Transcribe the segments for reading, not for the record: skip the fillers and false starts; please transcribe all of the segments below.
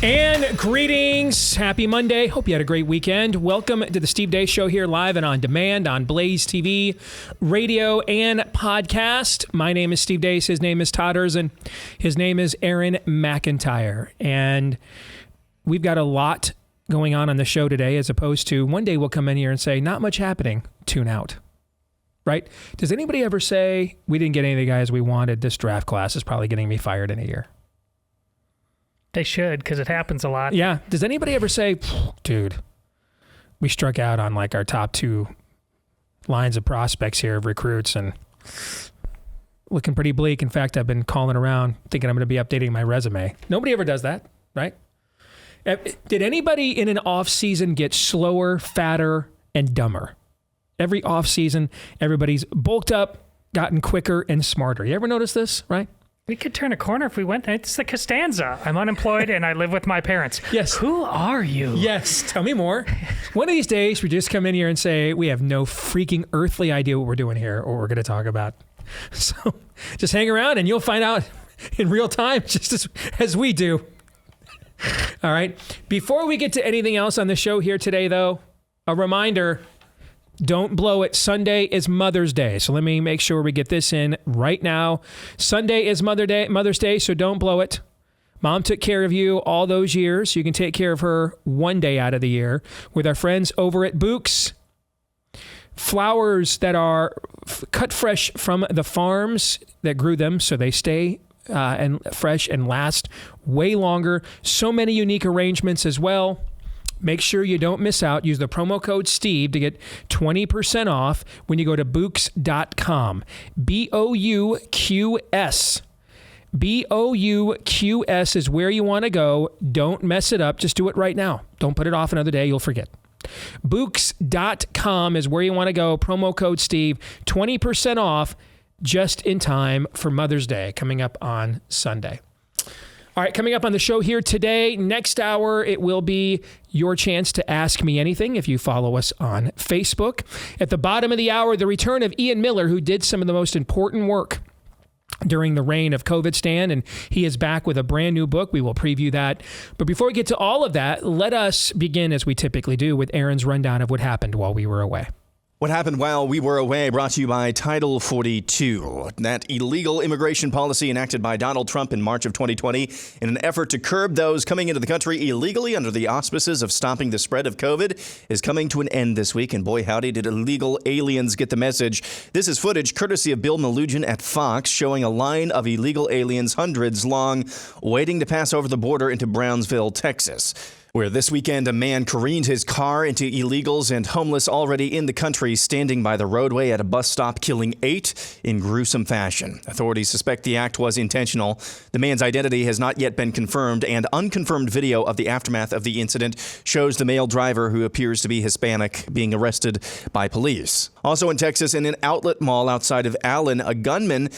And greetings. Happy Monday. Hope you had a great weekend. Welcome to the Steve Deace Show here live and on demand on BlazeTV, radio, and podcast. My name is Steve Deace. His name is Todd Erzin. His name is Aaron McIntyre. And we've got a lot going on the show today, as opposed to one day we'll come in here and say, not much happening, tune out. Right? Does anybody ever say, we didn't get any of the guys we wanted, this draft class is probably getting me fired in a year? They should, because it happens a lot. Yeah. Does anybody ever say, dude, we struck out on like our top two lines of prospects here of recruits and looking pretty bleak. In fact, I've been calling around thinking I'm going to be updating my resume. Nobody ever does that, right? Did anybody in an off season get slower, fatter, and dumber? Every off season, everybody's bulked up, gotten quicker and smarter. You ever notice this, right? We could turn a corner if we went. It's the Costanza. I'm unemployed and I live with my parents. Yes. Who are you? Yes. Tell me more. One of these days, we just come in here and say, we have no freaking earthly idea what we're doing here or what we're going to talk about. So just hang around and you'll find out in real time, just as we do. All right. Before we get to anything else on the show here today, though, a reminder, don't blow it. Sunday is Mother's Day. So let me make sure we get this in right now. Sunday is Mother's Day, so don't blow it. Mom took care of you all those years. You can take care of her one day out of the year with our friends over at Books. Flowers that are cut fresh from the farms that grew them, so they stay and fresh and last way longer. So many unique arrangements as well. Make sure you don't miss out. Use the promo code Steve to get 20% off when you go to Books.com. BOUQS. BOUQS is where you want to go. Don't mess it up. Just do it right now. Don't put it off another day. You'll forget. Books.com is where you want to go. Promo code Steve. 20% off just in time for Mother's Day coming up on Sunday. All right, coming up on the show here today, next hour, it will be your chance to ask me anything if you follow us on Facebook. At the bottom of the hour, the return of Ian Miller, who did some of the most important work during the reign of COVID Stan, and he is back with a brand new book. We will preview that. But before we get to all of that, let us begin, as we typically do, with Aaron's rundown of what happened while we were away. What happened while we were away, brought to you by Title 42, that illegal immigration policy enacted by Donald Trump in March of 2020 in an effort to curb those coming into the country illegally under the auspices of stopping the spread of COVID is coming to an end this week. And boy, howdy, did illegal aliens get the message. This is footage courtesy of Bill Melugin at Fox showing a line of illegal aliens, hundreds long, waiting to pass over the border into Brownsville, Texas, where this weekend a man careened his car into illegals and homeless already in the country standing by the roadway at a bus stop, killing 8 in gruesome fashion. Authorities suspect the act was intentional. The man's identity has not yet been confirmed, and unconfirmed video of the aftermath of the incident shows the male driver, who appears to be Hispanic, being arrested by police. Also in Texas, in an outlet mall outside of Allen, a gunman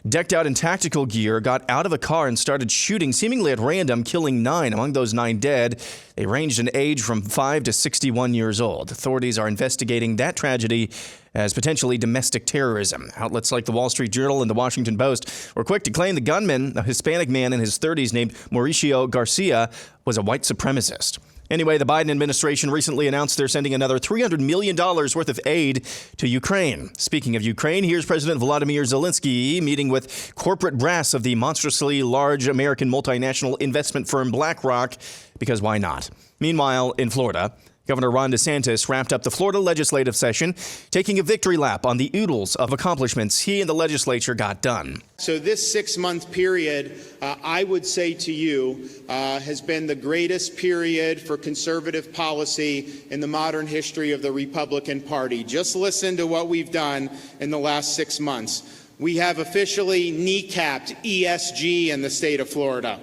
decked out in tactical gear got out of a car and started shooting seemingly at random, killing 9. Among those 9 dead, they ranged in age from 5 to 61 years old. Authorities are investigating that tragedy as potentially domestic terrorism. Outlets like the Wall Street Journal and the Washington Post were quick to claim the gunman, a Hispanic man in his 30s named Mauricio Garcia, was a white supremacist. Anyway, the Biden administration recently announced they're sending another $300 million worth of aid to Ukraine. Speaking of Ukraine, here's President Volodymyr Zelensky meeting with corporate brass of the monstrously large American multinational investment firm BlackRock, because why not? Meanwhile, in Florida, Governor Ron DeSantis wrapped up the Florida legislative session, taking a victory lap on the oodles of accomplishments he and the legislature got done. So this 6-month period, I would say to you, has been the greatest period for conservative policy in the modern history of the Republican Party. Just listen to what we've done in the last 6 months. We have officially kneecapped ESG in the state of Florida.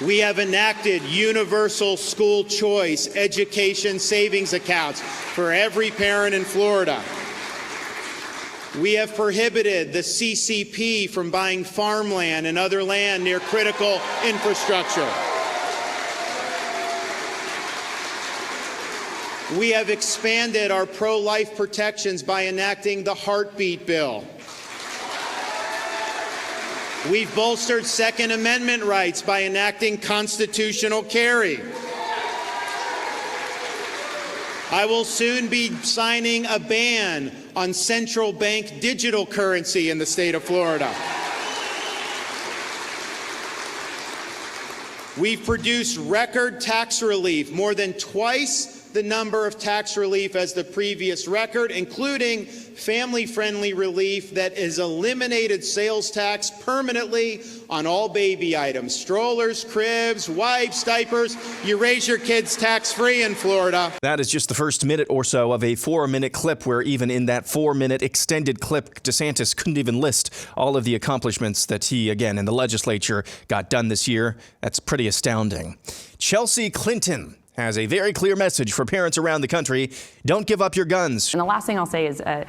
We have enacted universal school choice education savings accounts for every parent in Florida. We have prohibited the CCP from buying farmland and other land near critical infrastructure. We have expanded our pro-life protections by enacting the heartbeat bill. We've bolstered Second Amendment rights by enacting constitutional carry. I will soon be signing a ban on central bank digital currency in the state of Florida. We've produced record tax relief, more than twice the number of tax relief as the previous record, including family-friendly relief that has eliminated sales tax permanently on all baby items, strollers, cribs, wipes, diapers. You raise your kids tax-free in Florida. That is just the first minute or so of a 4-minute clip where even in that 4-minute extended clip, DeSantis couldn't even list all of the accomplishments that he, again, in the legislature got done this year. That's pretty astounding. Chelsea Clinton has a very clear message for parents around the country. Don't give up your guns. And the last thing I'll say is a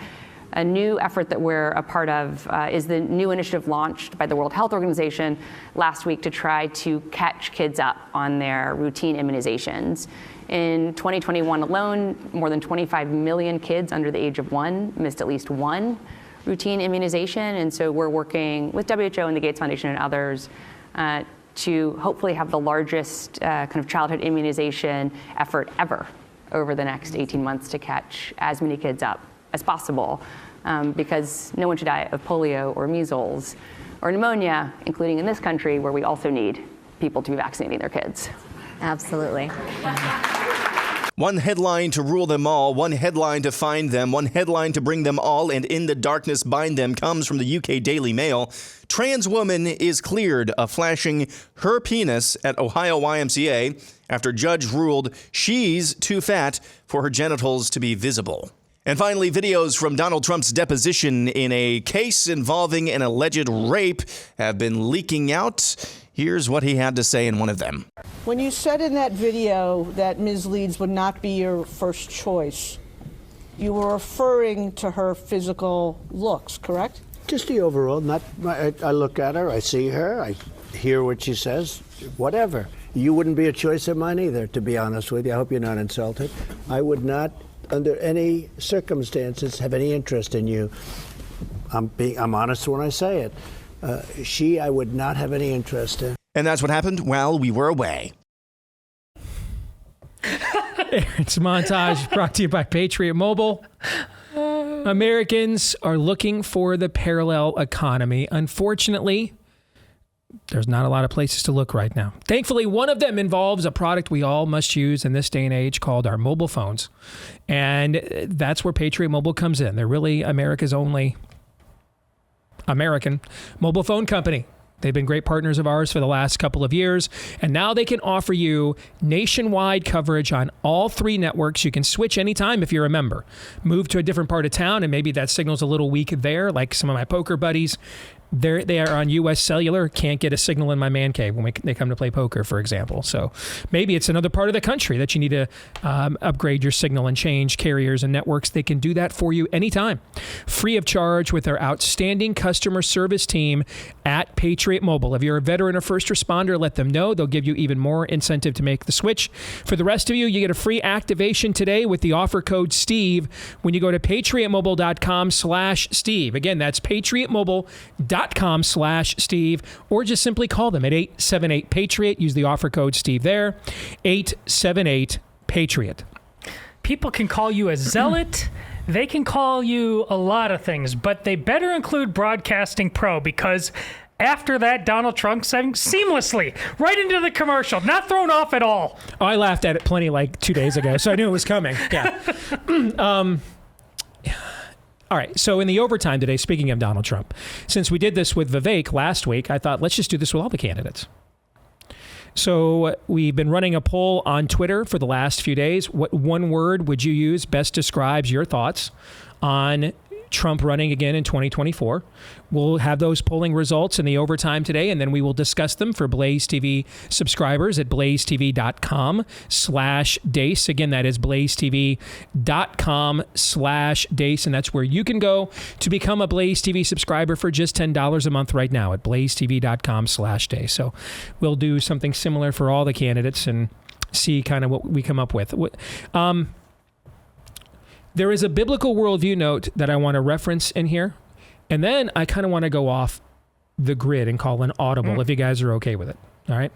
new effort that we're a part of is the new initiative launched by the World Health Organization last week to try to catch kids up on their routine immunizations. In 2021 alone, more than 25 million kids under the age of 1 missed at least one routine immunization. And so we're working with WHO and the Gates Foundation and others to hopefully have the largest kind of childhood immunization effort ever over the next 18 months to catch as many kids up as possible, because no one should die of polio or measles or pneumonia, including in this country where we also need people to be vaccinating their kids. Absolutely. One headline to rule them all, one headline to find them, one headline to bring them all and in the darkness bind them comes from the UK Daily Mail. Trans woman is cleared of flashing her penis at Ohio YMCA after judge ruled she's too fat for her genitals to be visible. And finally, videos from Donald Trump's deposition in a case involving an alleged rape have been leaking out. Here's what he had to say in one of them. When you said in that video that Ms. Leeds would not be your first choice, you were referring to her physical looks, correct? Just the overall. I look at her, I see her, I hear what she says, whatever. You wouldn't be a choice of mine either, to be honest with you. I hope you're not insulted. I would not, under any circumstances, have any interest in you. I'm honest when I say it. I would not have any interest in. And that's what happened while we were away. It's a montage brought to you by Patriot Mobile. Americans are looking for the parallel economy. Unfortunately, there's not a lot of places to look right now. Thankfully, one of them involves a product we all must use in this day and age called our mobile phones. And that's where Patriot Mobile comes in. They're really America's only American mobile phone company. They've been great partners of ours for the last couple of years, and now they can offer you nationwide coverage on all 3 networks. You can switch anytime if you're a member. Move to a different part of town, and maybe that signal's a little weak there, like some of my poker buddies. They are on U.S. Cellular, can't get a signal in my man cave when they come to play poker, for example. So maybe it's another part of the country that you need to upgrade your signal and change carriers and networks. They can do that for you anytime, free of charge with their outstanding customer service team at Patriot Mobile. If you're a veteran or first responder, let them know. They'll give you even more incentive to make the switch. For the rest of you, you get a free activation today with the offer code STEVE when you go to patriotmobile.com/Steve. Again, that's patriotmobile.com/Steve, or just simply call them at 878-PATRIOT. Use the offer code Steve there, 878-PATRIOT. People can call you a zealot. They can call you a lot of things, but they better include Broadcasting Pro, because after that, Donald Trump sang seamlessly right into the commercial, not thrown off at all. Oh, I laughed at it plenty like 2 days ago, so I knew it was coming. Yeah. All right, so in the overtime today, speaking of Donald Trump, since we did this with Vivek last week, I thought let's just do this with all the candidates. So we've been running a poll on Twitter for the last few days. What one word would you use best describes your thoughts on Trump running again in 2024? We'll have those polling results in the overtime today, and then we will discuss them for Blaze TV subscribers at blazetv.com/Deace. Again, that is blazetv.com/Deace, and that's where you can go to become a Blaze TV subscriber for just $10 a month right now at blazetv.com/Deace. So we'll do something similar for all the candidates and see kind of what we come up with. There is a biblical worldview note that I want to reference in here, and then I kind of want to go off the grid and call an audible if you guys are okay with it. All right?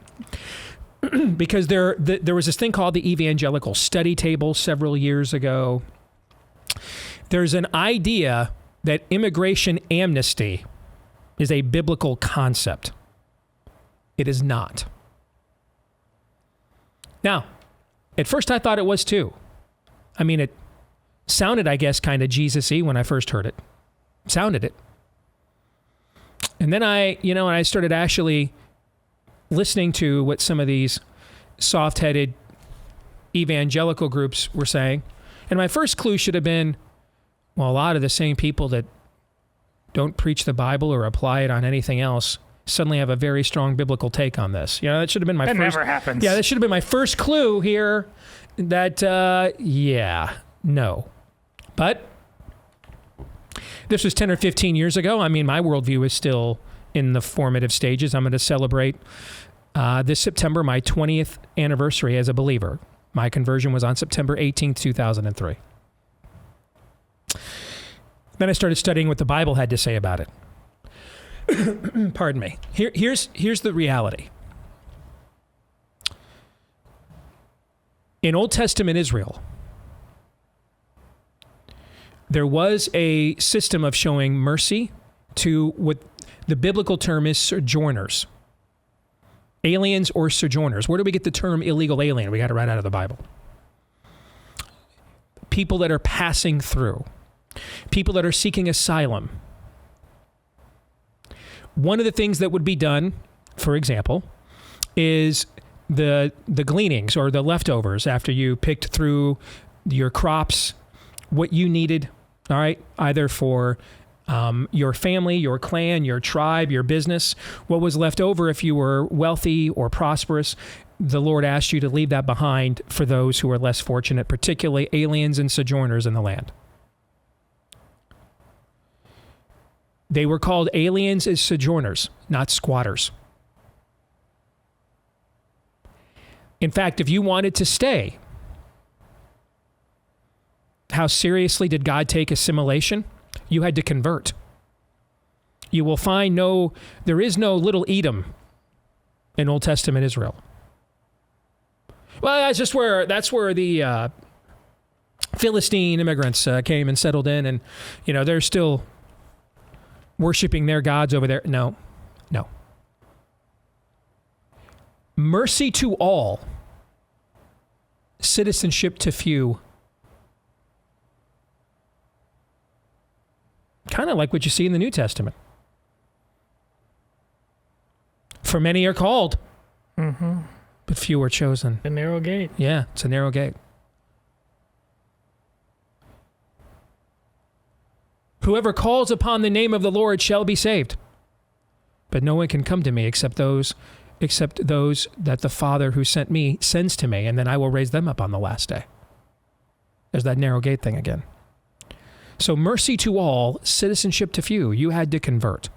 Because there was this thing called the Evangelical Study Table several years ago. There's an idea that immigration amnesty is a biblical concept. It is not. Now, at first I thought it was too. I mean, it sounded, I guess, kind of Jesus-y when I first heard it. Sounded it. And then I started actually listening to what some of these soft-headed evangelical groups were saying. And my first clue should have been, well, a lot of the same people that don't preach the Bible or apply it on anything else suddenly have a very strong biblical take on this. That should have been my first. That never happens. Yeah, that should have been my first clue here that, no. But this was 10 or 15 years ago. I mean, my worldview is still in the formative stages. I'm going to celebrate this September my 20th anniversary as a believer. My conversion was on September 18th, 2003. Then I started studying what the Bible had to say about it. Pardon me. Here's the reality. In Old Testament Israel, there was a system of showing mercy to what the biblical term is sojourners. Aliens or sojourners. Where do we get the term illegal alien? We got it right out of the Bible. People that are passing through. People that are seeking asylum. One of the things that would be done, for example, is the gleanings or the leftovers after you picked through your crops, what you needed, all right, either for your family, your clan, your tribe, your business, what was left over if you were wealthy or prosperous, the Lord asked you to leave that behind for those who are less fortunate, particularly aliens and sojourners in the land. They were called aliens as sojourners, not squatters. In fact, if you wanted to stay, how seriously did God take assimilation? You had to convert. You will find there is no little Edom in Old Testament Israel. Well, that's where the Philistine immigrants came and settled in, and they're still worshiping their gods over there. No. Mercy to all, citizenship to few. Kind of like what you see in the New Testament. For many are called, but few are chosen. The narrow gate. Yeah, it's a narrow gate. Whoever calls upon the name of the Lord shall be saved. But no one can come to me except those that the Father who sent me sends to me, and then I will raise them up on the last day. There's that narrow gate thing again. So mercy to all, citizenship to few. You had to convert.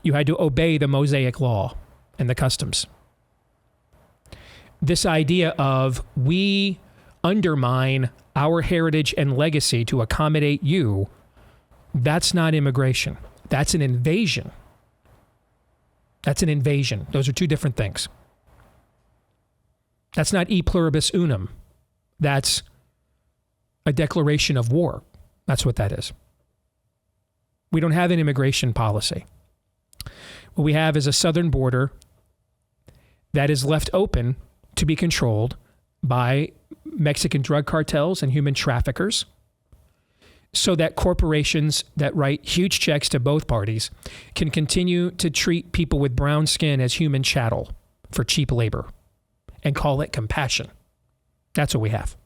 You had to obey the Mosaic law and the customs. This idea of we undermine our heritage and legacy to accommodate you, that's not immigration. That's an invasion. That's an invasion. Those are two different things. That's not e pluribus unum. That's a declaration of war. That's what that is. We don't have an immigration policy. What we have is a southern border that is left open to be controlled by Mexican drug cartels and human traffickers, so that corporations that write huge checks to both parties can continue to treat people with brown skin as human chattel for cheap labor and call it compassion. That's what we have.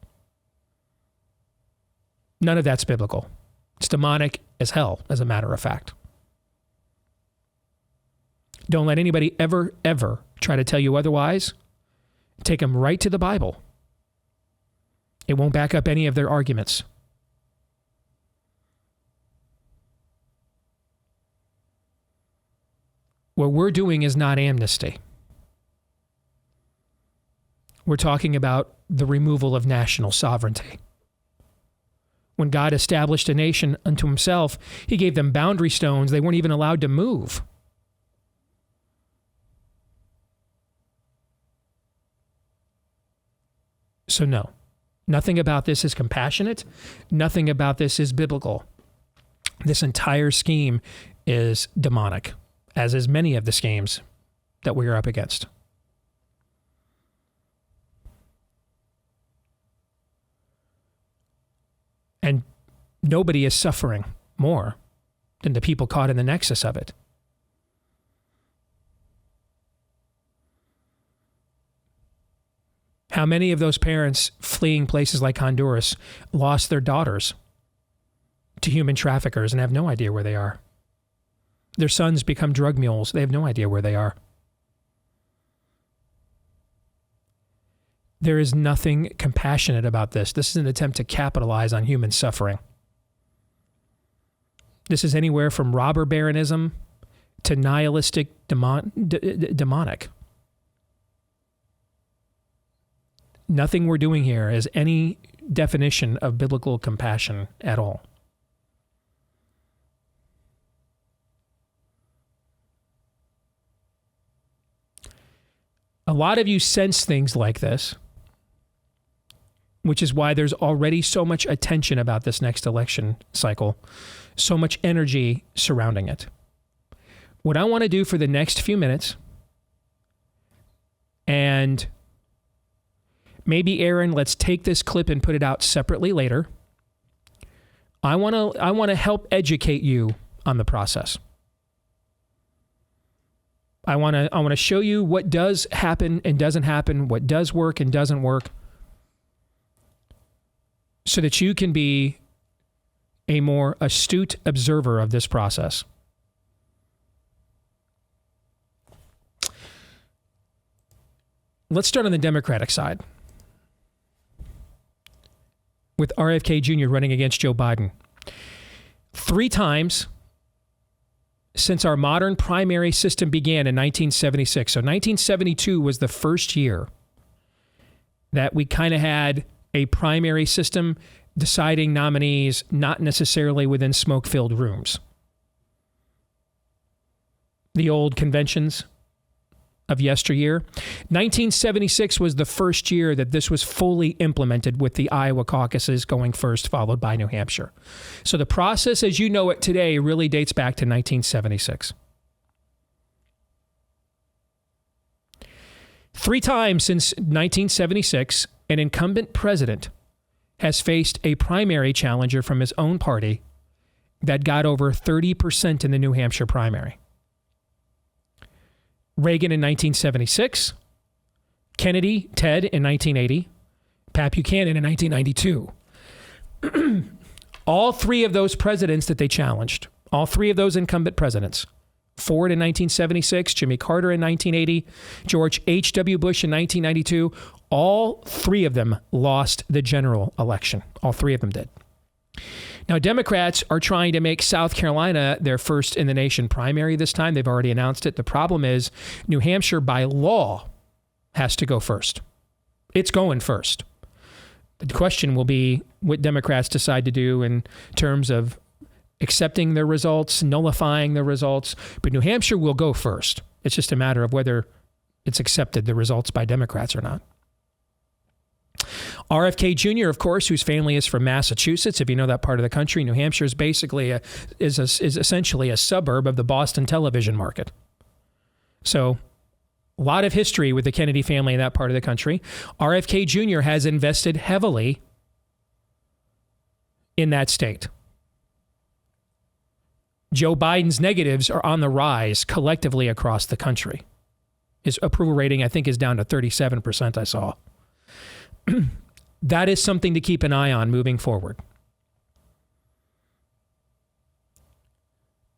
None of that's biblical. It's demonic as hell, as a matter of fact. Don't let anybody ever try to tell you otherwise. Take them right to the Bible. It won't back up any of their arguments. What we're doing is not amnesty. We're talking about the removal of national sovereignty. When God established a nation unto himself, he gave them boundary stones. They weren't even allowed to move. So no, nothing about this is compassionate. Nothing about this is biblical. This entire scheme is demonic, as is many of the schemes that we are up against. And nobody is suffering more than the people caught in the nexus of it. How many of those parents fleeing places like Honduras lost their daughters to human traffickers and have no idea where they are? Their sons become drug mules. They have no idea where they are. There is nothing compassionate about this. This is an attempt to capitalize on human suffering. This is anywhere from robber baronism to nihilistic demonic. Nothing we're doing here is any definition of biblical compassion at all. A lot of you sense things like this, which is why there's already so much attention about this next election cycle, so much energy surrounding it. What I want to do for the next few minutes, and maybe Aaron, let's take this clip and put it out separately later. I want to help educate you on the process. I want to show you what does happen and doesn't happen, what does work and doesn't work, so that you can be a more astute observer of this process. Let's start on the Democratic side with RFK Jr. running against Joe Biden. 3 times since our modern primary system began in 1976. So 1972 was the first year that we kind of had a primary system deciding nominees not necessarily within smoke-filled rooms. The old conventions of yesteryear. 1976 was the first year that this was fully implemented, with the Iowa caucuses going first, followed by New Hampshire. So the process as you know it today really dates back to 1976. 3 times since 1976, an incumbent president has faced a primary challenger from his own party that got over 30% in the New Hampshire primary. Reagan in 1976, Kennedy, Ted in 1980, Pat Buchanan in 1992. All 3 of those presidents that they challenged, all 3 of those incumbent presidents, Ford in 1976, Jimmy Carter in 1980, George H.W. Bush in 1992, all 3 of them lost the general election. All 3 of them did. Now, Democrats are trying to make South Carolina their first in the nation primary this time. They've already announced it. The problem is New Hampshire, by law, has to go first. It's going first. The question will be what Democrats decide to do in terms of accepting the results, nullifying the results. But New Hampshire will go first. It's just a matter of whether it's accepted, the results, by Democrats or not. RFK Jr., of course, whose family is from Massachusetts. If you know that part of the country, New Hampshire is basically is essentially a suburb of the Boston television market. So a lot of history with the Kennedy family in that part of the country. RFK Jr. has invested heavily in that state. Joe Biden's negatives are on the rise collectively across the country. His approval rating, I think, is down to 37%, I saw. That is something to keep an eye on moving forward.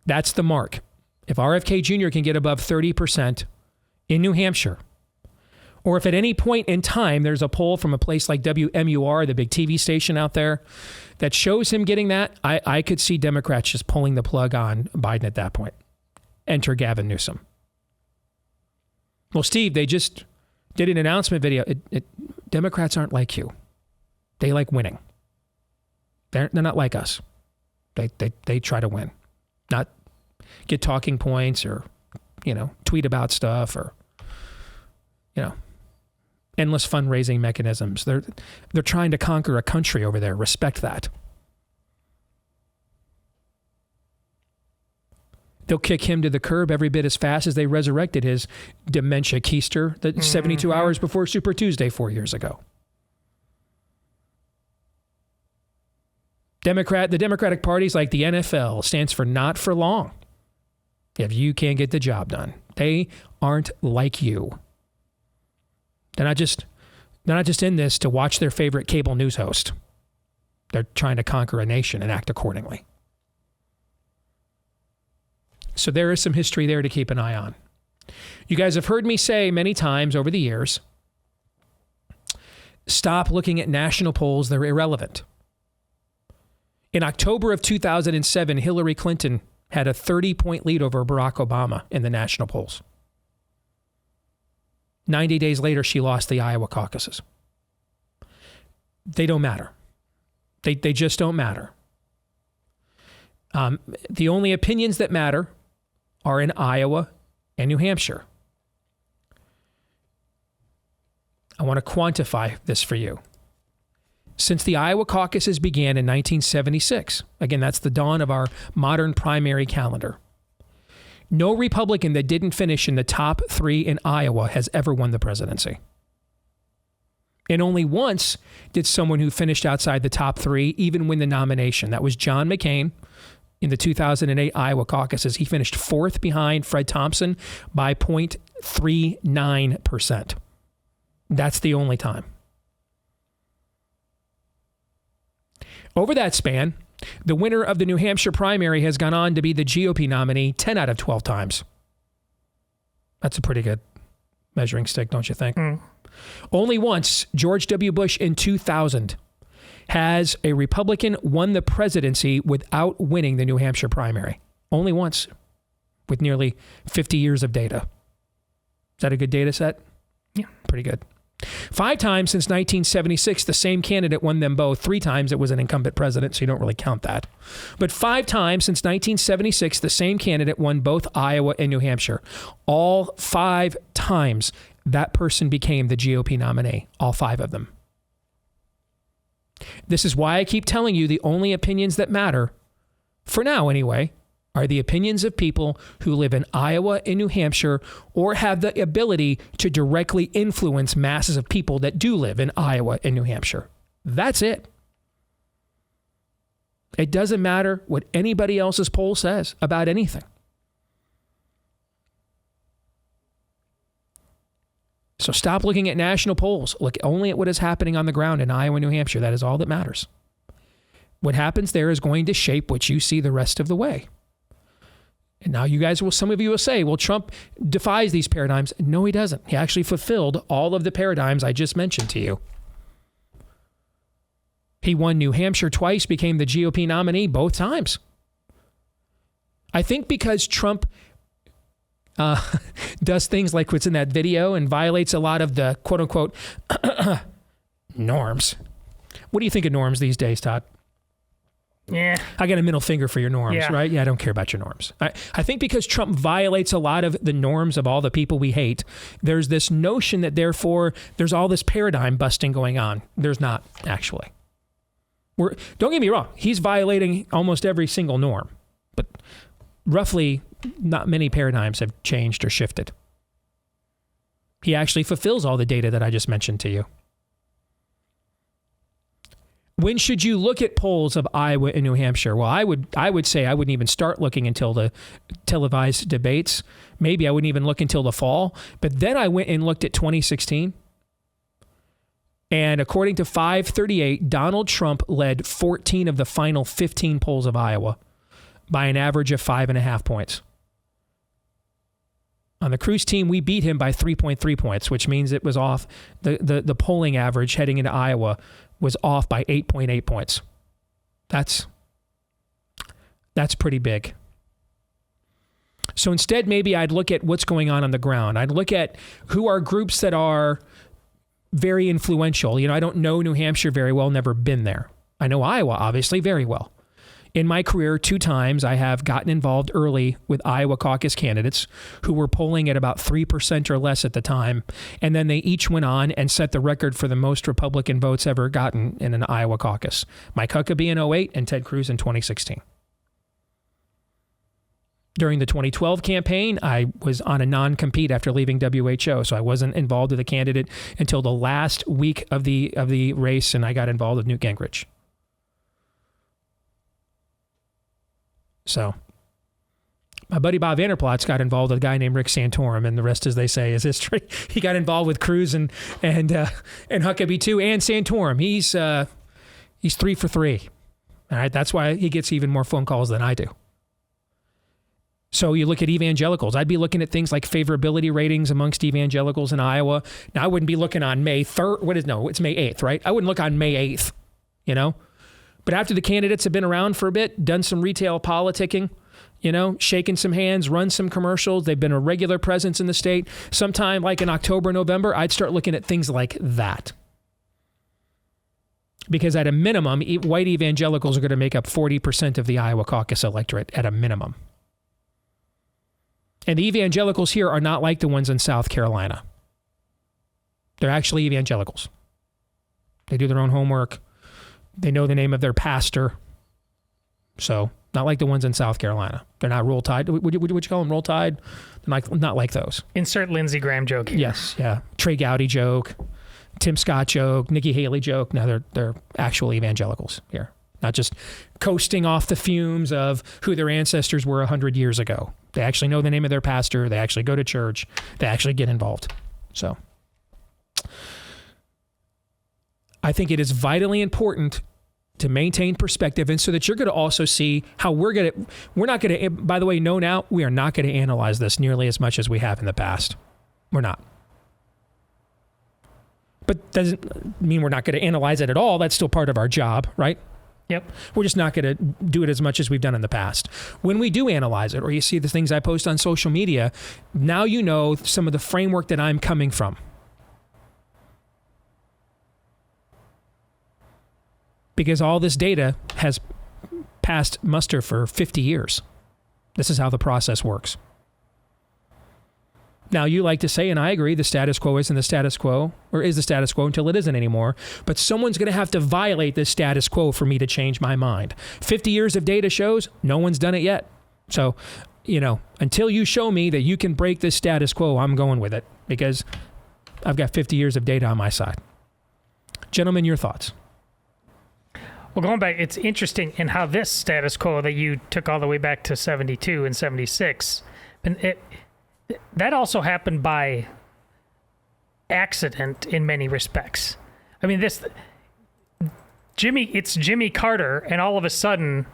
That's the mark. If RFK Jr. can get above 30% in New Hampshire, or if at any point in time there's a poll from a place like WMUR, the big TV station out there, that shows him getting that, I could see Democrats just pulling the plug on Biden at that point. Enter Gavin Newsom. Well, Steve, they just did an announcement video. Democrats aren't like you. They like winning. They're not like us. They try to win, not get talking points or, tweet about stuff or, endless fundraising mechanisms. They're trying to conquer a country over there. Respect that. They'll kick him to the curb every bit as fast as they resurrected his dementia keister 72 hours before Super Tuesday 4 years ago. The Democratic Party's like the NFL, stands for not for long. If you can't get the job done, they aren't like you. They're not just in this to watch their favorite cable news host. They're trying to conquer a nation and act accordingly. So there is some history there to keep an eye on. You guys have heard me say many times over the years, stop looking at national polls. They're irrelevant. In October of 2007, Hillary Clinton had a 30-point lead over Barack Obama in the national polls. 90 days later, she lost the Iowa caucuses. They don't matter. They just don't matter. The only opinions that matter are in Iowa and New Hampshire. I want to quantify this for you. Since the Iowa caucuses began in 1976, again, that's the dawn of our modern primary calendar, no Republican that didn't finish in the top 3 in Iowa has ever won the presidency. And only once did someone who finished outside the top 3 even win the nomination. That was John McCain in the 2008 Iowa caucuses. He finished 4th behind Fred Thompson by 0.39%. That's the only time. Over that span, the winner of the New Hampshire primary has gone on to be the GOP nominee 10 out of 12 times. That's a pretty good measuring stick, don't you think? Only once, George W. Bush in 2000, has a Republican won the presidency without winning the New Hampshire primary. Only once, with nearly 50 years of data. Is that a good data set? Yeah. Pretty good. 5 times since 1976, the same candidate won them both. 3 times it was an incumbent president, so you don't really count that. But 5 times since 1976, the same candidate won both Iowa and New Hampshire. All 5 times that person became the GOP nominee. All 5 of them. This is why I keep telling you the only opinions that matter, for now anyway, are the opinions of people who live in Iowa and New Hampshire or have the ability to directly influence masses of people that do live in Iowa and New Hampshire. That's it. It doesn't matter what anybody else's poll says about anything. So stop looking at national polls. Look only at what is happening on the ground in Iowa and New Hampshire. That is all that matters. What happens there is going to shape what you see the rest of the way. And now some of you will say, well, Trump defies these paradigms. No, he doesn't. He actually fulfilled all of the paradigms I just mentioned to you. He won New Hampshire twice, became the GOP nominee both times. I think because Trump does things like what's in that video and violates a lot of the quote unquote norms. What do you think of norms these days, Todd? Yeah. I got a middle finger for your norms, Yeah. right? Yeah, I don't care about your norms. I think because Trump violates a lot of the norms of all the people we hate, there's this notion that therefore there's all this paradigm busting going on. There's not, actually. Don't get me wrong. He's violating almost every single norm. But roughly, not many paradigms have changed or shifted. He actually fulfills all the data that I just mentioned to you. When should you look at polls of Iowa and New Hampshire? Well, I would say I wouldn't even start looking until the televised debates. Maybe I wouldn't even look until the fall. But then I went and looked at 2016. And according to 538, Donald Trump led 14 of the final 15 polls of Iowa by an average of 5.5 points. On the Cruz team, we beat him by 3.3 points, which means it was off. The polling average heading into Iowa was off by 8.8 points. That's pretty big. So instead, maybe I'd look at what's going on the ground. I'd look at who are groups that are very influential. I don't know New Hampshire very well, never been there. I know Iowa, obviously, very well. In my career, 2 times, I have gotten involved early with Iowa caucus candidates who were polling at about 3% or less at the time, and then they each went on and set the record for the most Republican votes ever gotten in an Iowa caucus. Mike Huckabee in 2008 and Ted Cruz in 2016. During the 2012 campaign, I was on a non-compete after leaving WHO, so I wasn't involved with a candidate until the last week of the race, and I got involved with Newt Gingrich. So, my buddy Bob Vanderplatz got involved with a guy named Rick Santorum, and the rest, as they say, is history. He got involved with Cruz and Huckabee too, and Santorum. He's 3 for 3. All right, that's why he gets even more phone calls than I do. So you look at evangelicals. I'd be looking at things like favorability ratings amongst evangelicals in Iowa. Now, I wouldn't be looking on May 3rd. It's May 8th, right? I wouldn't look on May 8th, you know? But after the candidates have been around for a bit, done some retail politicking, you know, shaken some hands, run some commercials, they've been a regular presence in the state, sometime like in October, November, I'd start looking at things like that. Because at a minimum, white evangelicals are going to make up 40% of the Iowa caucus electorate at a minimum. And the evangelicals here are not like the ones in South Carolina. They're actually evangelicals. They do their own homework. They know the name of their pastor. So, not like the ones in South Carolina. They're not Roll Tide. Would you call them Roll Tide? They're not like those. Insert Lindsey Graham joke here. Yes, yeah. Trey Gowdy joke, Tim Scott joke, Nikki Haley joke. No, they're actual evangelicals here. Not just coasting off the fumes of who their ancestors were 100 years ago. They actually know the name of their pastor. They actually go to church. They actually get involved. So, I think it is vitally important to maintain perspective, and so that you're going to also see how we're not going to, by the way, know now, we are not going to analyze this nearly as much as we have in the past. We're not. But doesn't mean we're not going to analyze it at all. That's still part of our job, right? Yep. We're just not going to do it as much as we've done in the past. When we do analyze it, or you see the things I post on social media, now you know some of the framework that I'm coming from. Because all this data has passed muster for 50 years. This is how the process works. Now, you like to say, and I agree, the status quo isn't the status quo, or is the status quo until it isn't anymore, but someone's going to have to violate this status quo for me to change my mind. 50 years of data shows no one's done it yet. So, you know, until you show me that you can break this status quo, I'm going with it, because I've got 50 years of data on my side. Gentlemen, your thoughts? Well, going back, it's interesting in how this status quo that you took all the way back to 72 and 76, and that also happened by accident in many respects. I mean, it's Jimmy Carter, and all of a sudden,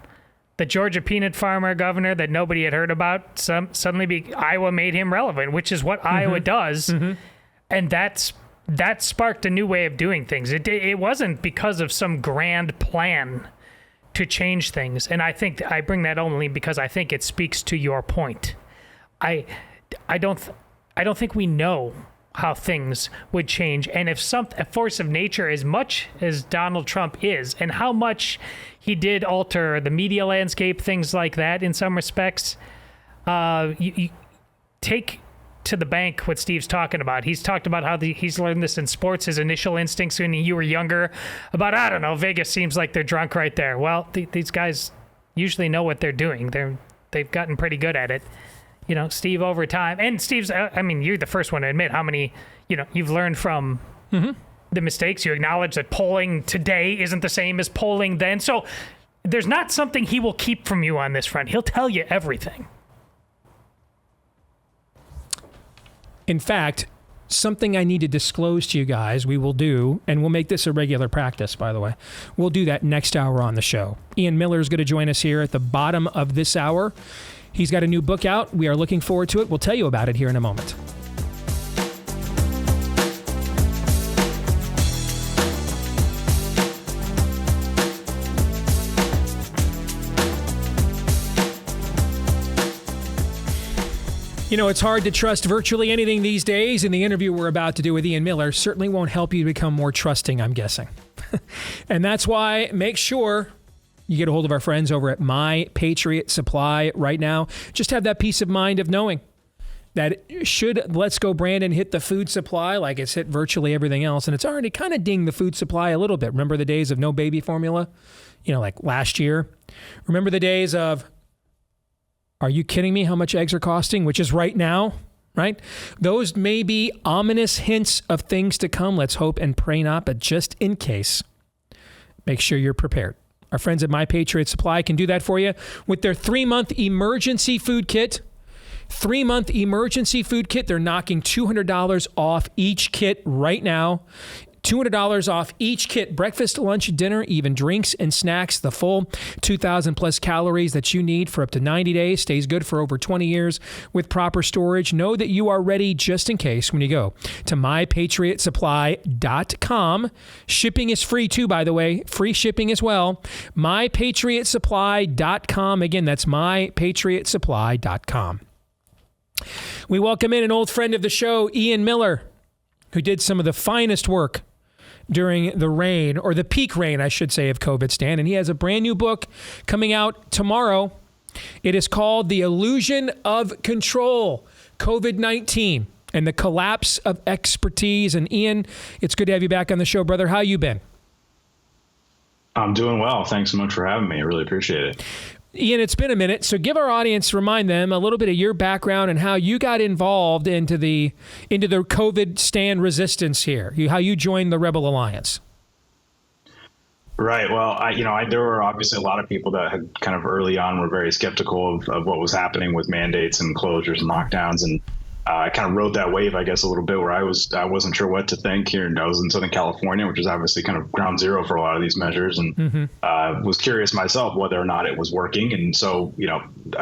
the Georgia peanut farmer governor that nobody had heard about, suddenly Iowa made him relevant, which is what Iowa does, and that sparked a new way of doing things. It wasn't because of some grand plan to change things, and I think I bring that only because I think it speaks to your point. I don't think we know how things would change, and if a force of nature, as much as Donald Trump is, and how much he did alter the media landscape, things like that in some respects, you take to the bank what Steve's talking about. He's talked about how he's learned this in sports, his initial instincts when you were younger about, I don't know, Vegas seems like they're drunk right there. Well, these guys usually know what they're doing. They've gotten pretty good at it. You know, Steve, over time, and Steve's, I mean, you're the first one to admit how many, you know, you've learned from the mistakes. You acknowledge that polling today isn't the same as polling then. So there's not something he will keep from you on this front. He'll tell you everything. In fact, something I need to disclose to you guys, we will do, and we'll make this a regular practice, by the way. We'll do that next hour on the show. Ian Miller is going to join us here at the bottom of this hour. He's got a new book out. We are looking forward to it. We'll tell you about it here in a moment. You know, it's hard to trust virtually anything these days, and the interview we're about to do with Ian Miller certainly won't help you become more trusting, I'm guessing. And that's why make sure you get a hold of our friends over at My Patriot Supply right now. Just have that peace of mind of knowing that should Let's Go Brandon hit the food supply like it's hit virtually everything else, and it's already kind of dinged the food supply a little bit. Remember the days of no baby formula? Like last year? Remember the days of, are you kidding me how much eggs are costing? Which is right now, right? Those may be ominous hints of things to come. Let's hope and pray not, but just in case, make sure you're prepared. Our friends at My Patriot Supply can do that for you with their 3-month emergency food kit. 3-month emergency food kit. They're knocking $200 off each kit right now. $200 off each kit, breakfast, lunch, dinner, even drinks and snacks. The full 2,000 plus calories that you need for up to 90 days. Stays good for over 20 years with proper storage. Know that you are ready just in case when you go to mypatriotsupply.com. Shipping is free too, by the way. Free shipping as well. mypatriotsupply.com. Again, that's mypatriotsupply.com. We welcome in an old friend of the show, Ian Miller, who did some of the finest work during the reign, or the peak reign, I should say, of COVID, Stan. And he has a brand new book coming out tomorrow. It is called The Illusion of Control, COVID-19 and the Collapse of Expertise. And Ian, it's good to have you back on the show, brother. How you been? I'm doing well. Thanks so much for having me. I really appreciate it. Ian, it's been a minute, so give our audience, remind them a little bit of your background and how you got involved into the COVID stand resistance here, how you joined the Rebel Alliance. Right. Well, there were obviously a lot of people that had kind of early on were very skeptical of what was happening with mandates and closures and lockdowns. And I kind of rode that wave, I guess, a little bit where I wasn't sure what to think here. And I was in Southern California, which is obviously kind of ground zero for a lot of these measures, and was curious myself whether or not it was working. And so,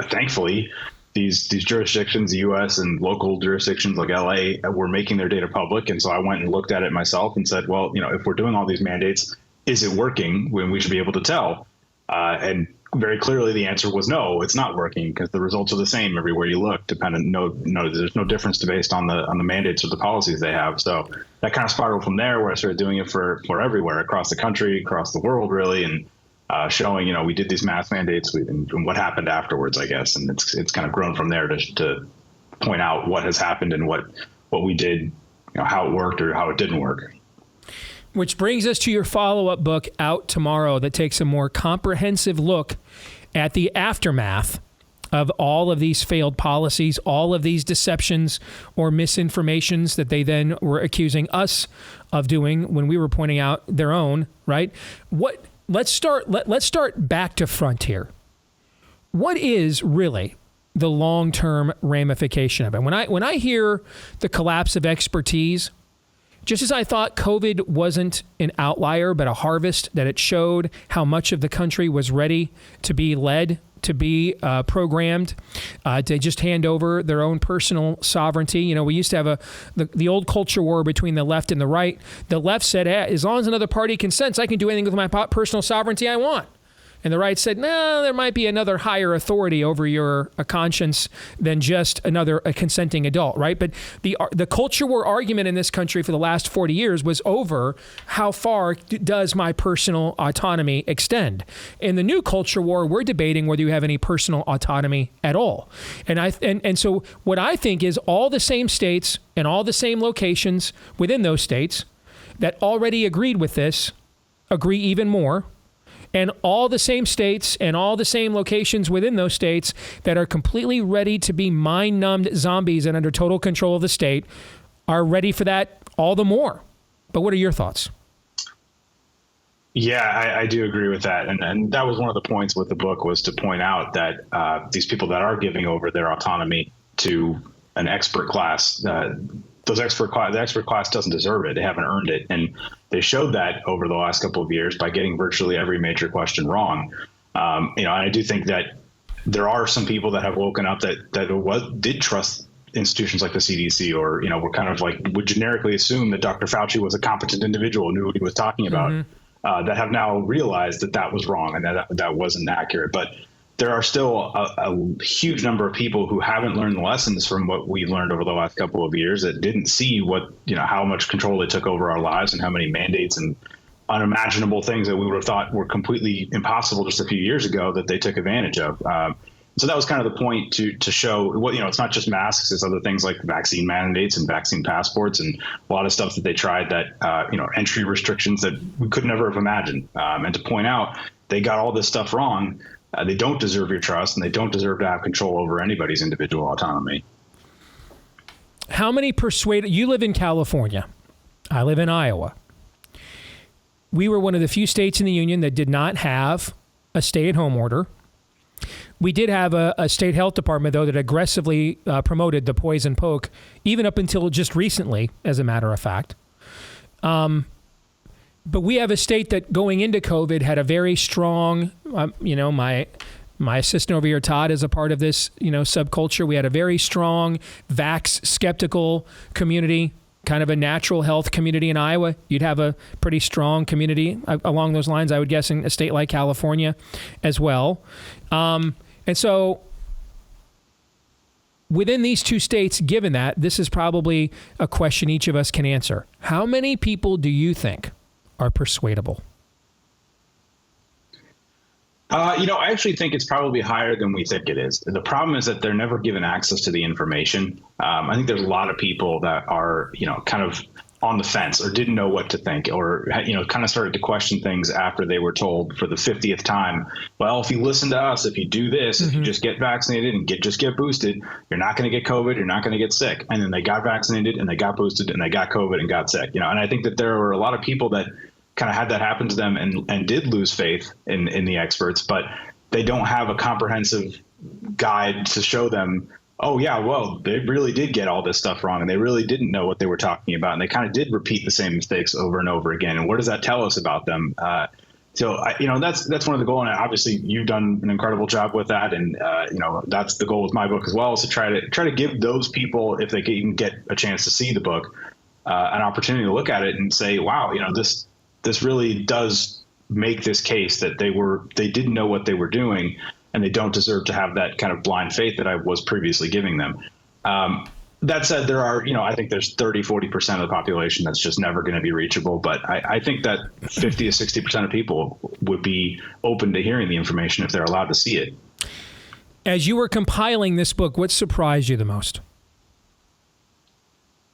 thankfully, these jurisdictions, the U.S. and local jurisdictions like L.A. were making their data public. And so I went and looked at it myself and said, well, if we're doing all these mandates, is it working? When we should be able to tell. And very clearly, the answer was no, it's not working, because the results are the same everywhere you look. There's no difference based on the mandates or the policies they have. So that kind of spiraled from there, where I started doing it for everywhere across the country, across the world, really, and showing we did these mask mandates and what happened afterwards, I guess. And it's kind of grown from there to point out what has happened and what we did, how it worked or how it didn't work. Which brings us to your follow-up book out tomorrow that takes a more comprehensive look at the aftermath of all of these failed policies, all of these deceptions or misinformations that they then were accusing us of doing when we were pointing out their own, right? Let's start back to front here. What is really the long-term ramification of it? When I hear the collapse of expertise, just as I thought COVID wasn't an outlier, but a harvest, that it showed how much of the country was ready to be led, to be programmed, to just hand over their own personal sovereignty. We used to have the old culture war between the left and the right. The left said, as long as another party consents, I can do anything with my personal sovereignty I want. And the right said, no, there might be another higher authority over your conscience than just a consenting adult, right? But the culture war argument in this country for the last 40 years was over how far does my personal autonomy extend. In the new culture war, we're debating whether you have any personal autonomy at all. And so what I think is all the same states and all the same locations within those states that already agreed with this agree even more. And all the same states and all the same locations within those states that are completely ready to be mind-numbed zombies and under total control of the state are ready for that all the more. But what are your thoughts? Yeah, I do agree with that. And that was one of the points with the book, was to point out that these people that are giving over their autonomy to an expert class, the expert class doesn't deserve it. They haven't earned it. And they showed that over the last couple of years by getting virtually every major question wrong. And I do think that there are some people that have woken up that did trust institutions like the CDC, or, were kind of would generically assume that Dr. Fauci was a competent individual, knew what he was talking about, that have now realized that was wrong and that wasn't accurate. But there are still a huge number of people who haven't learned the lessons from what we learned over the last couple of years, that didn't see how much control they took over our lives and how many mandates and unimaginable things that we would have thought were completely impossible just a few years ago that they took advantage of. So that was kind of the point to show what, it's not just masks, it's other things like vaccine mandates and vaccine passports and a lot of stuff that they tried that, entry restrictions that we could never have imagined. And to point out, they got all this stuff wrong. They don't deserve your trust, and they don't deserve to have control over anybody's individual autonomy. How many you live in California. I live in Iowa. We were one of the few states in the union that did not have a stay-at-home order. We did have a state health department, though, that aggressively promoted the poison poke, even up until just recently, as a matter of fact. But we have a state that going into COVID had a very strong, my assistant over here, Todd, is a part of this, subculture. We had a very strong vax skeptical community, kind of a natural health community in Iowa. You'd have a pretty strong community along those lines, I would guess, in a state like California as well. And so within these two states, given that, this is probably a question each of us can answer. How many people do you think are persuadable? I actually think it's probably higher than we think it is. The problem is that they're never given access to the information. I think there's a lot of people that are, kind of on the fence or didn't know what to think or, kind of started to question things after they were told for the 50th time, well, if you listen to us, if you do this, if you just get vaccinated and just get boosted, you're not going to get COVID, you're not going to get sick. And then they got vaccinated and they got boosted and they got COVID and got sick, and I think that there were a lot of people that kind of had that happen to them and did lose faith in the experts, but they don't have a comprehensive guide to show them, oh yeah, well, they really did get all this stuff wrong and they really didn't know what they were talking about. And they kind of did repeat the same mistakes over and over again. And what does that tell us about them? So that's one of the goals. And obviously you've done an incredible job with that. And, that's the goal with my book as well, is to try to give those people, if they can even get a chance to see the book, an opportunity to look at it and say, wow, this really does make this case that they didn't know what they were doing and they don't deserve to have that kind of blind faith that I was previously giving them. That said, there are, I think there's 30-40% of the population that's just never going to be reachable. But I think that 50 to 60% of people would be open to hearing the information if they're allowed to see it. As you were compiling this book, what surprised you the most?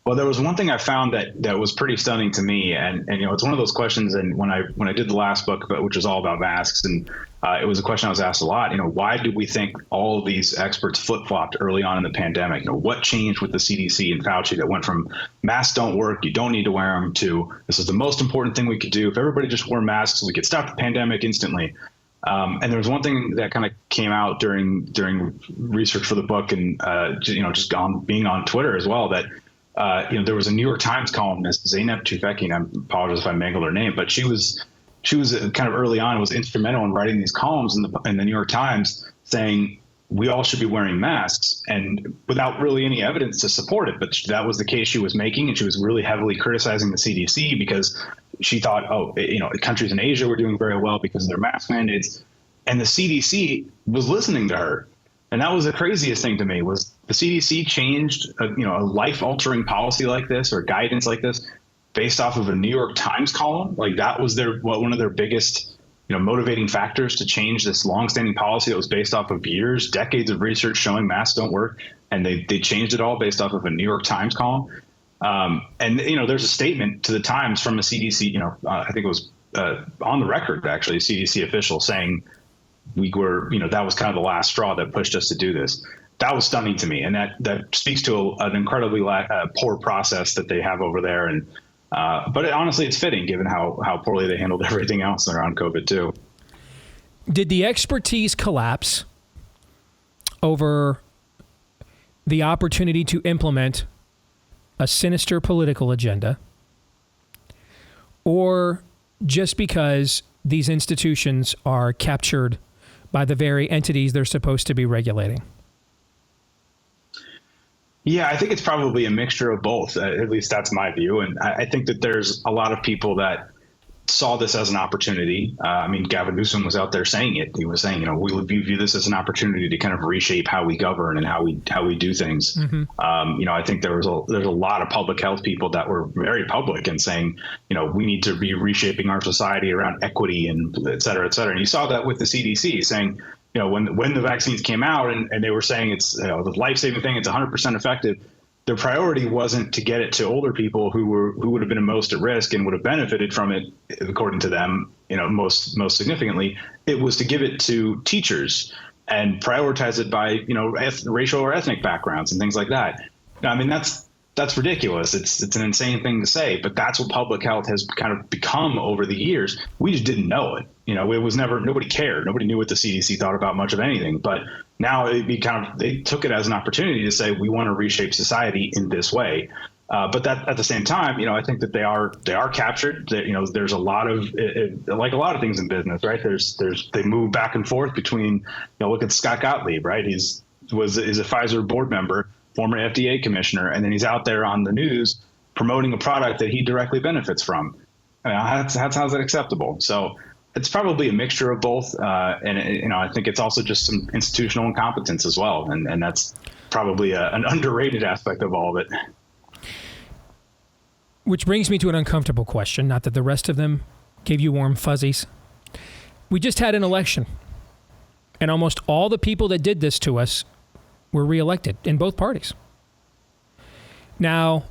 Well, there was one thing I found that was pretty stunning to me, and it's one of those questions. And when I did the last book, which was all about masks, and it was a question I was asked a lot. Why do we think all of these experts flip-flopped early on in the pandemic? What changed with the CDC and Fauci that went from masks don't work, you don't need to wear them, to this is the most important thing we could do. If everybody just wore masks, we could stop the pandemic instantly. And there was one thing that kind of came out during research for the book, and just being on Twitter as well, that. There was a New York Times columnist, Zeynep Tufekci, and I apologize if I mangled her name, but she was kind of early on was instrumental in writing these columns in the New York Times saying we all should be wearing masks, and without really any evidence to support it. But that was the case she was making, and she was really heavily criticizing the CDC because she thought, countries in Asia were doing very well because of their mask mandates, and the CDC was listening to her. And that was the craziest thing to me, was the CDC changed a life-altering policy like this or guidance like this based off of a New York Times column. Like that was one of their biggest, motivating factors to change this longstanding policy that was based off of decades of research showing masks don't work. And they changed it all based off of a New York Times column. And there's a statement to the Times from a CDC, I think it was on the record, actually, a CDC official saying, we were, that was kind of the last straw that pushed us to do this. That was stunning to me. And that speaks to an incredibly poor process that they have over there. And but honestly, it's fitting given how poorly they handled everything else around COVID too. Did the expertise collapse over the opportunity to implement a sinister political agenda, or just because these institutions are captured by the very entities they're supposed to be regulating? Yeah, I think it's probably a mixture of both. At least that's my view. And I think that there's a lot of people that saw this as an opportunity. I mean, Gavin Newsom was out there saying it. He was saying, we view this as an opportunity to kind of reshape how we govern and how we do things. I think there's a lot of public health people that were very public and saying, we need to be reshaping our society around equity and et cetera, et cetera. And you saw that with the CDC saying, when the vaccines came out and they were saying it's the life-saving thing, it's 100% effective. Their priority wasn't to get it to older people who would have been most at risk and would have benefited from it, according to them, most significantly. It was to give it to teachers and prioritize it by, racial or ethnic backgrounds and things like that. I mean, that's ridiculous. It's an insane thing to say, but that's what public health has kind of become over the years. We just didn't know it. It was never, nobody cared. Nobody knew what the CDC thought about much of anything. But now they took it as an opportunity to say, we want to reshape society in this way. But that at the same time, I think that they are captured. That, there's a lot of like a lot of things in business, right? They move back and forth between, look at Scott Gottlieb, right? Is a Pfizer board member, former FDA commissioner, and then he's out there on the news promoting a product that he directly benefits from. How's that acceptable? So it's probably a mixture of both, and I think it's also just some institutional incompetence as well, and that's probably an underrated aspect of all of it. Which brings me to an uncomfortable question, not that the rest of them gave you warm fuzzies. We just had an election, and almost all the people that did this to us were reelected in both parties. Now,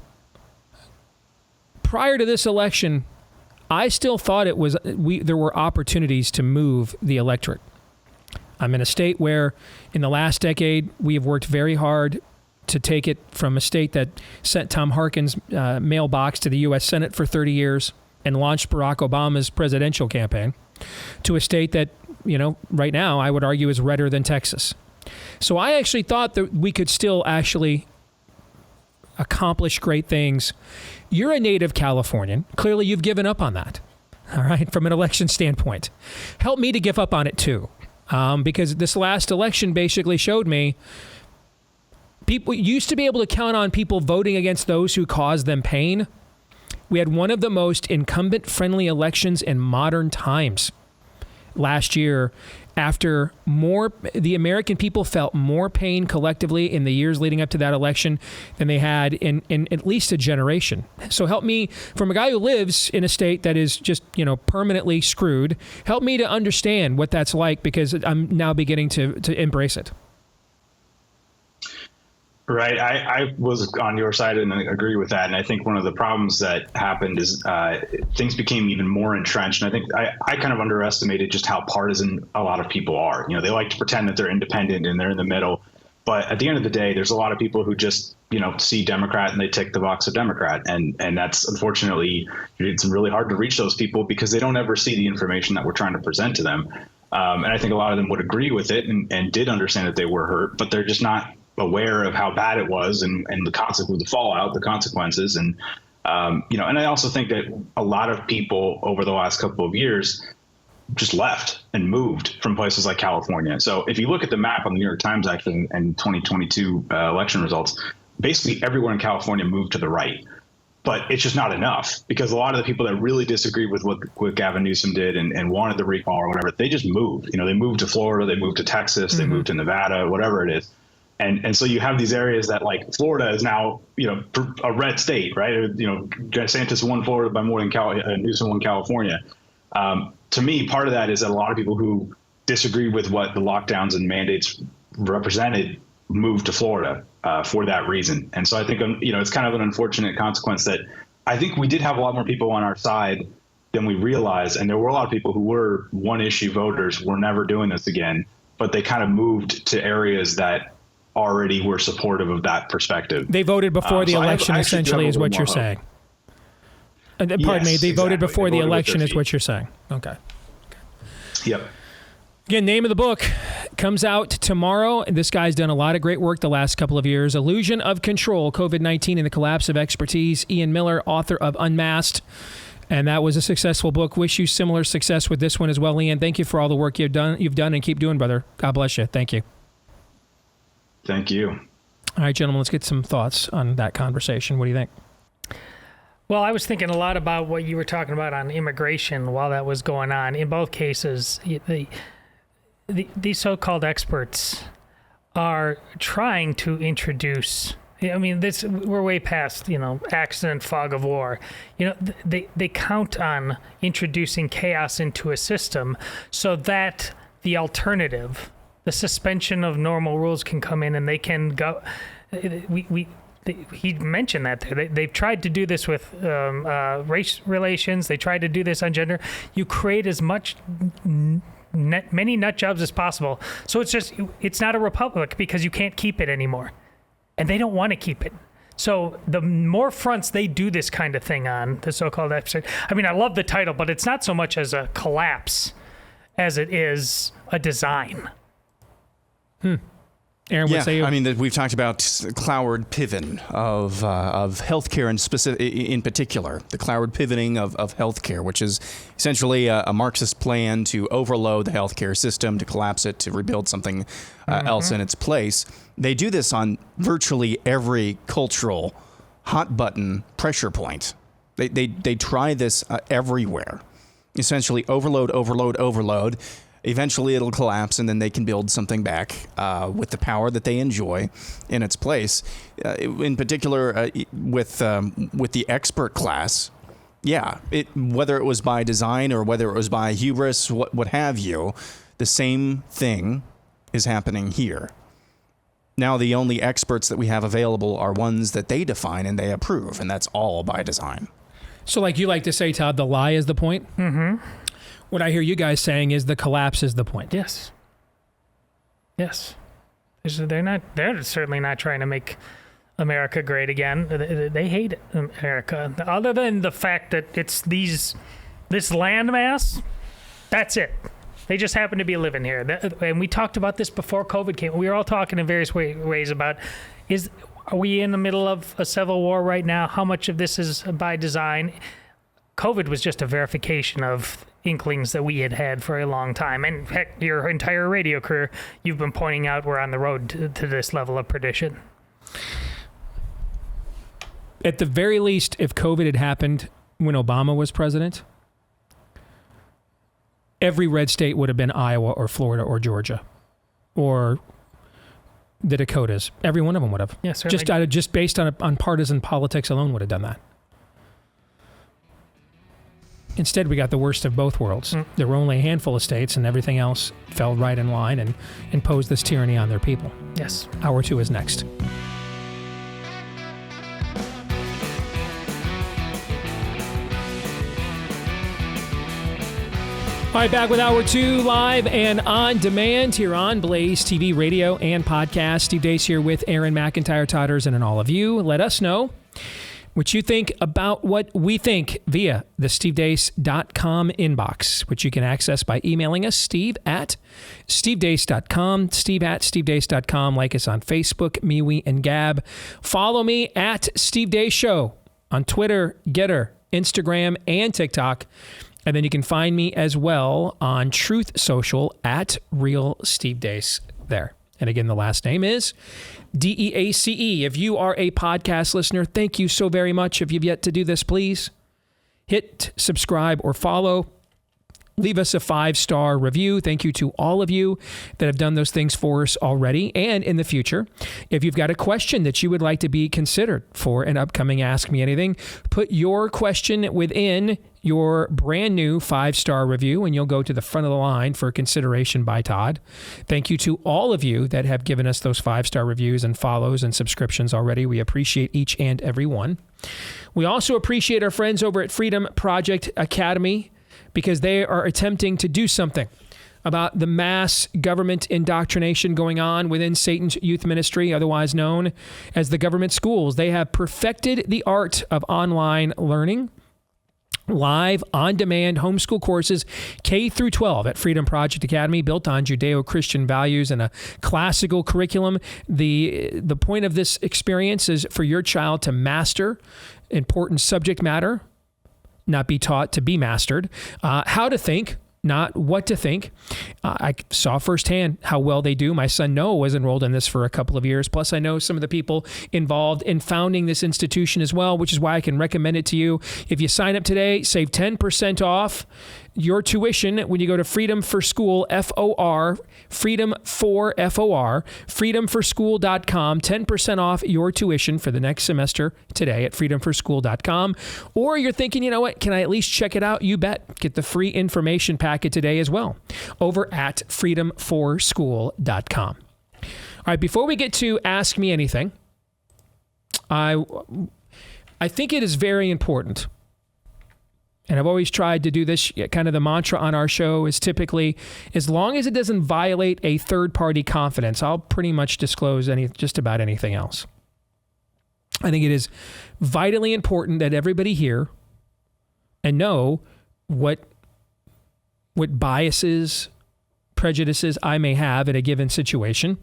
prior to this election, I still thought there were opportunities to move the electorate. I'm in a state where in the last decade, we have worked very hard to take it from a state that sent Tom Harkin's mailbox to the U.S. Senate for 30 years and launched Barack Obama's presidential campaign to a state that, right now I would argue is redder than Texas. So I actually thought that we could still actually accomplish great things. You're a native Californian. Clearly, you've given up on that, all right, from an election standpoint. Help me to give up on it, too, because this last election basically showed me people used to be able to count on people voting against those who caused them pain. We had one of the most incumbent-friendly elections in modern times last year, after the American people felt more pain collectively in the years leading up to that election than they had in at least a generation. So help me, from a guy who lives in a state that is just, permanently screwed, help me to understand what that's like, because I'm now beginning to embrace it. Right. I was on your side and I agree with that. And I think one of the problems that happened is things became even more entrenched. And I think I kind of underestimated just how partisan a lot of people are. They like to pretend that they're independent and they're in the middle. But at the end of the day, there's a lot of people who just, see Democrat and they tick the box of Democrat. And that's unfortunately, it's really hard to reach those people because they don't ever see the information that we're trying to present to them. And I think a lot of them would agree with it and did understand that they were hurt, but they're just not aware of how bad it was and the fallout, the consequences. And, and I also think that a lot of people over the last couple of years just left and moved from places like California. So if you look at the map on the New York Times, actually, and 2022 election results, basically everyone in California moved to the right. But it's just not enough, because a lot of the people that really disagreed with what Gavin Newsom did and wanted the recall or whatever, they just moved. They moved to Florida, they moved to Texas, they moved to Nevada, whatever it is. And so you have these areas that, like, Florida is now, a red state, right? DeSantis won Florida by more than Newsom won California. To me, part of that is that a lot of people who disagreed with what the lockdowns and mandates represented moved to Florida for that reason. And so I think, it's kind of an unfortunate consequence that I think we did have a lot more people on our side than we realized. And there were a lot of people who were one-issue voters, we're never doing this again, but they kind of moved to areas that already were supportive of that perspective. They voted before the election, essentially, is what you're saying. Pardon me, they voted before the election is what you're saying. Okay. Yep. Again, name of the book comes out tomorrow. This guy's done a lot of great work the last couple of years. Illusion of Control, COVID-19 and the Collapse of Expertise. Ian Miller, author of Unmasked. And that was a successful book. Wish you similar success with this one as well, Ian. Thank you for all the work you've done and keep doing, brother. God bless you. Thank you. Thank you. All right, gentlemen, let's get some thoughts on that conversation. What do you think? Well, I was thinking a lot about what you were talking about on immigration while that was going on. In both cases, these so-called experts are trying to introduce. I mean, we're way past, accident, fog of war. They count on introducing chaos into a system so that the alternative, the suspension of normal rules, can come in and they can go. He mentioned that they've tried to do this with race relations. They tried to do this on gender. You create as much many nut jobs as possible. So it's not a republic because you can't keep it anymore. And they don't want to keep it. So the more fronts they do this kind of thing on, the so-called episode, I mean, I love the title, but it's not so much as a collapse as it is a design. Aaron, what say you? I mean, we've talked about Cloward Piven of healthcare in particular, the Cloward pivoting of healthcare, which is essentially a Marxist plan to overload the healthcare system, to collapse it, to rebuild something else in its place. They do this on virtually every cultural hot button pressure point. They try this everywhere. Essentially, overload. Eventually, it'll collapse, and then they can build something back with the power that they enjoy in its place. In particular, with the expert class, whether it was by design or whether it was by hubris, what have you, the same thing is happening here. Now, the only experts that we have available are ones that they define and they approve, and that's all by design. So, like you like to say, Todd, the lie is the point? Mm-hmm. What I hear you guys saying is the collapse is the point. Yes. They're certainly not trying to make America great again. They hate America. Other than the fact that it's this landmass, that's it. They just happen to be living here. And we talked about this before COVID came. We were all talking in various ways about, are we in the middle of a civil war right now? How much of this is by design? COVID was just a verification of inklings that we had for a long time. And heck, your entire radio career, you've been pointing out we're on the road to this level of perdition. At the very least, if COVID had happened when Obama was president, every red state would have been Iowa or Florida or Georgia or the Dakotas. Every one of them would have. Yes, just based on partisan politics alone would have done that. Instead, we got the worst of both worlds. There were only a handful of states, and everything else fell right in line and imposed this tyranny on their people. Yes. Hour 2 is next. All right, back with Hour 2, live and on demand here on Blaze TV radio and podcast. Steve Deace here with Aaron McIntyre, Todd Erzen, and all of you. Let us know what you think about what we think via the stevedeace.com inbox, which you can access by emailing us, steve@stevedeace.com, steve@stevedeace.com. Like us on Facebook, MeWe, and Gab. Follow me at Steve Deace Show on Twitter, Getter, Instagram, and TikTok. And then you can find me as well on Truth Social at Real Steve Deace there. And again, the last name is DEACE. If you are a podcast listener, thank you so very much. If you've yet to do this, please hit subscribe or follow. Leave us a 5-star review. Thank you to all of you that have done those things for us already and in the future. If you've got a question that you would like to be considered for an upcoming Ask Me Anything, put your question within your brand new 5-star review and you'll go to the front of the line for consideration by Todd. Thank you to all of you that have given us those 5-star reviews and follows and subscriptions already. We appreciate each and every one. We also appreciate our friends over at Freedom Project Academy, because they are attempting to do something about the mass government indoctrination going on within Satan's youth ministry, otherwise known as the government schools. They have perfected the art of online learning, live, on-demand homeschool courses, K through 12 at Freedom Project Academy, built on Judeo-Christian values and a classical curriculum. The point of this experience is for your child to master important subject matter, not be taught to be mastered, how to think, not what to think. I saw firsthand how well they do. My son Noah was enrolled in this for a couple of years. Plus, I know some of the people involved in founding this institution as well, which is why I can recommend it to you. If you sign up today, save 10% off your tuition when you go to Freedom for School, F-O-R, Freedom for F-O-R, freedomforschool.com, 10% off your tuition for the next semester today at freedomforschool.com. Or you're thinking, you know what, can I at least check it out? You bet. Get the free information packet today as well over at freedomforschool.com. All right, before we get to Ask Me Anything, I think it is very important, and I've always tried to do this, kind of the mantra on our show is typically, as long as it doesn't violate a third-party confidence, I'll pretty much disclose just about anything else. I think it is vitally important that everybody hear and know what biases, prejudices I may have in a given situation,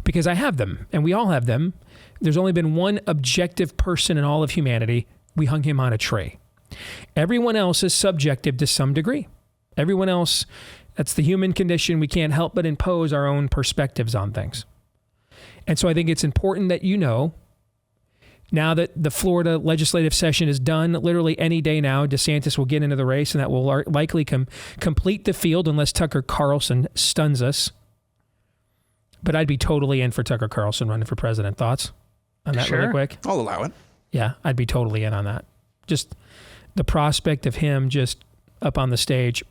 because I have them, and we all have them. There's only been one objective person in all of humanity. We hung him on a tree. Everyone else is subjective to some degree. Everyone else, that's the human condition. We can't help but impose our own perspectives on things. And so I think it's important that you know, now that the Florida legislative session is done, literally any day now, DeSantis will get into the race, and that will likely complete the field unless Tucker Carlson stuns us. But I'd be totally in for Tucker Carlson running for president. Thoughts on that really quick? I'll allow it. Yeah, I'd be totally in on that. Just the prospect of him just up on the stage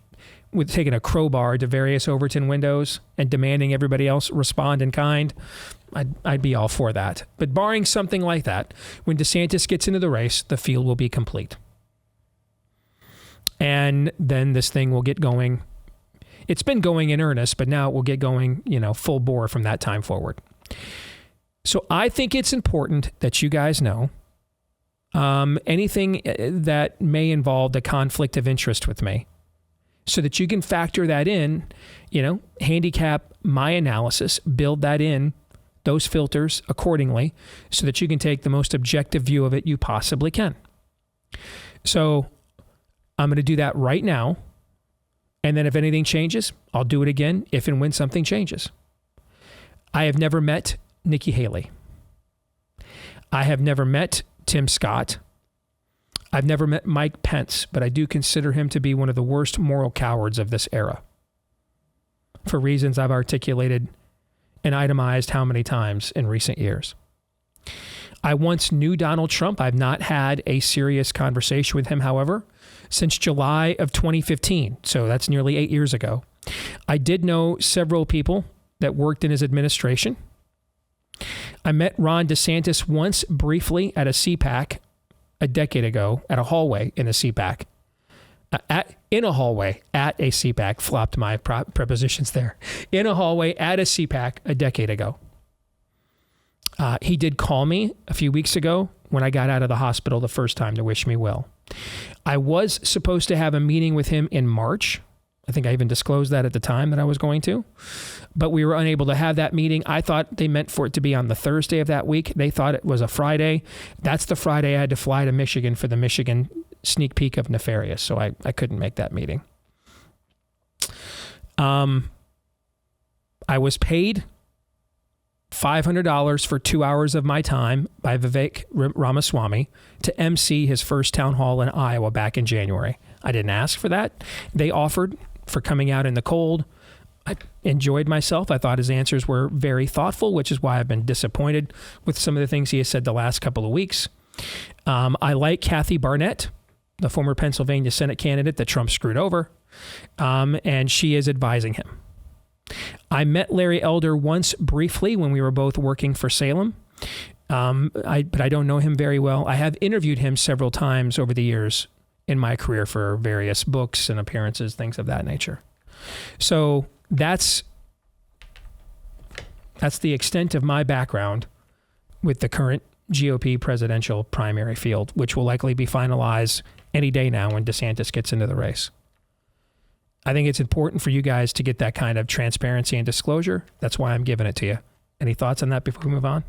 with taking a crowbar to various Overton windows and demanding everybody else respond in kind, I'd be all for that. But barring something like that, when DeSantis gets into the race, the field will be complete. And then this thing will get going. It's been going in earnest, but now it will get going, full bore from that time forward. So I think it's important that you guys know anything that may involve the conflict of interest with me, so that you can factor that in, handicap my analysis, build that in, those filters accordingly, so that you can take the most objective view of it you possibly can. So I'm going to do that right now. And then if anything changes, I'll do it again if and when something changes. I have never met Nikki Haley. I have never met Tim Scott. I've never met Mike Pence, but I do consider him to be one of the worst moral cowards of this era, for reasons I've articulated and itemized how many times in recent years. I once knew Donald Trump. I've not had a serious conversation with him, however, since July of 2015. So that's nearly 8 years ago. I did know several people that worked in his administration. I met Ron DeSantis once briefly at a CPAC a decade ago, at a hallway in a CPAC. In a hallway at a CPAC, flopped my prepositions there. In a hallway at a CPAC a decade ago. He did call me a few weeks ago when I got out of the hospital the first time to wish me well. I was supposed to have a meeting with him in March. I think I even disclosed that at the time that I was going to, but we were unable to have that meeting. I thought they meant for it to be on the Thursday of that week. They thought it was a Friday. That's the Friday I had to fly to Michigan for the Michigan sneak peek of Nefarious, so I couldn't make that meeting. I was paid $500 for 2 hours of my time by Vivek Ramaswamy to MC his first town hall in Iowa back in January. I didn't ask for that. They offered for coming out in the cold. I enjoyed myself. I thought his answers were very thoughtful, which is why I've been disappointed with some of the things he has said the last couple of weeks. I like Kathy Barnett, the former Pennsylvania Senate candidate that Trump screwed over, and she is advising him. I met Larry Elder once briefly when we were both working for Salem, but I don't know him very well. I have interviewed him several times over the years in my career for various books and appearances, things of that nature. So that's the extent of my background with the current GOP presidential primary field, which will likely be finalized any day now when DeSantis gets into the race. I think it's important for you guys to get that kind of transparency and disclosure. That's why I'm giving it to you. Any thoughts on that before we move on?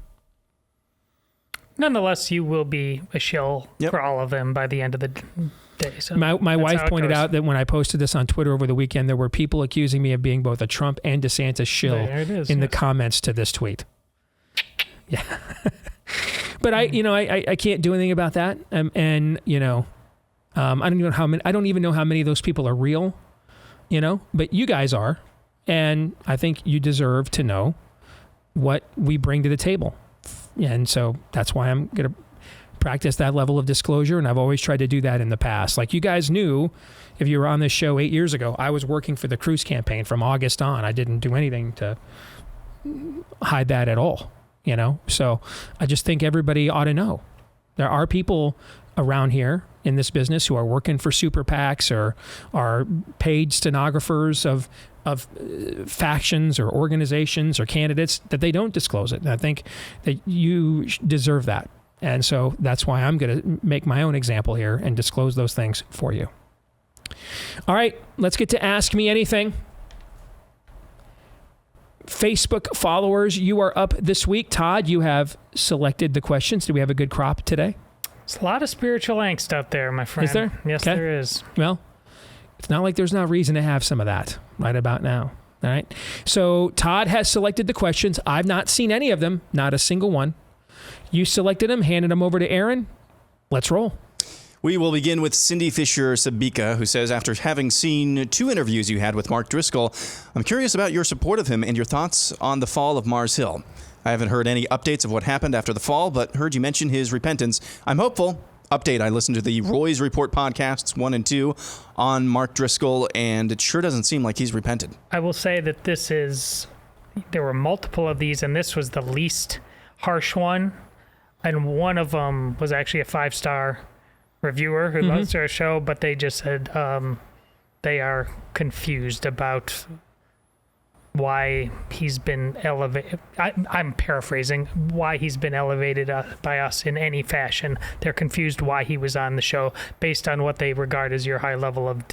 Nonetheless, you will be a shill for all of them by the end of the day. So my wife pointed out that when I posted this on Twitter over the weekend, there were people accusing me of being both a Trump and DeSantis shill in the comments to this tweet. Yeah. But I can't do anything about that. And I don't even know how many of those people are real, but you guys are. And I think you deserve to know what we bring to the table. And so that's why I'm going to practice that level of disclosure. And I've always tried to do that in the past. Like you guys knew, if you were on this show 8 years ago, I was working for the Cruz campaign from August on. I didn't do anything to hide that at all, So I just think everybody ought to know. There are people around here in this business who are working for super PACs or are paid stenographers of factions or organizations or candidates that they don't disclose it. And I think that you deserve that. And so that's why I'm going to make my own example here and disclose those things for you. All right, let's get to Ask Me Anything. Facebook followers, you are up this week. Todd, you have selected the questions. Do we have a good crop today? There's a lot of spiritual angst out there, my friend. Is there? Yes, Okay. there is. Well, it's not like there's not reason to have some of that right about now. All right. So Todd has selected the questions. I've not seen any of them, not a single one. You selected them, handed them over to Aaron. Let's roll. We will begin with Cindy Fisher-Sabika, who says, after having seen 2 interviews you had with Mark Driscoll, I'm curious about your support of him and your thoughts on the fall of Mars Hill. I haven't heard any updates of what happened after the fall, but heard you mention his repentance. I'm hopeful. Update, I listened to the Roy's Report podcasts 1 and 2 on Mark Driscoll, and it sure doesn't seem like he's repented. I will say that there were multiple of these, and this was the least harsh one. And one of them was actually a 5-star reviewer who loves our show, but they just said they are confused about why he's been elevated. I'm paraphrasing, why he's been elevated by us in any fashion. They're confused why he was on the show based on what they regard as your high level of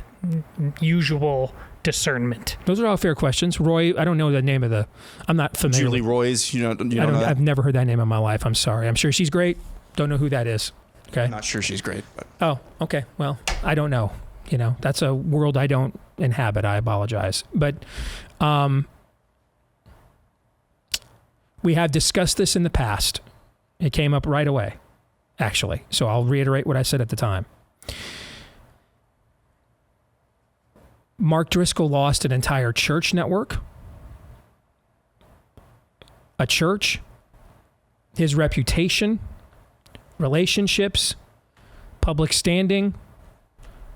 usual discernment. Those are all fair questions. Roy, I don't know the name of I'm not familiar. Julie Roy's, you don't know that? I've never heard that name in my life. I'm sorry. I'm sure she's great. Don't know who that is. Okay. I'm not sure she's great. But. Oh, okay. Well, I don't know. That's a world I don't inhabit. I apologize. But we have discussed this in the past. It came up right away, actually. So I'll reiterate what I said at the time. Mark Driscoll lost an entire church network, a church, his reputation, relationships, public standing,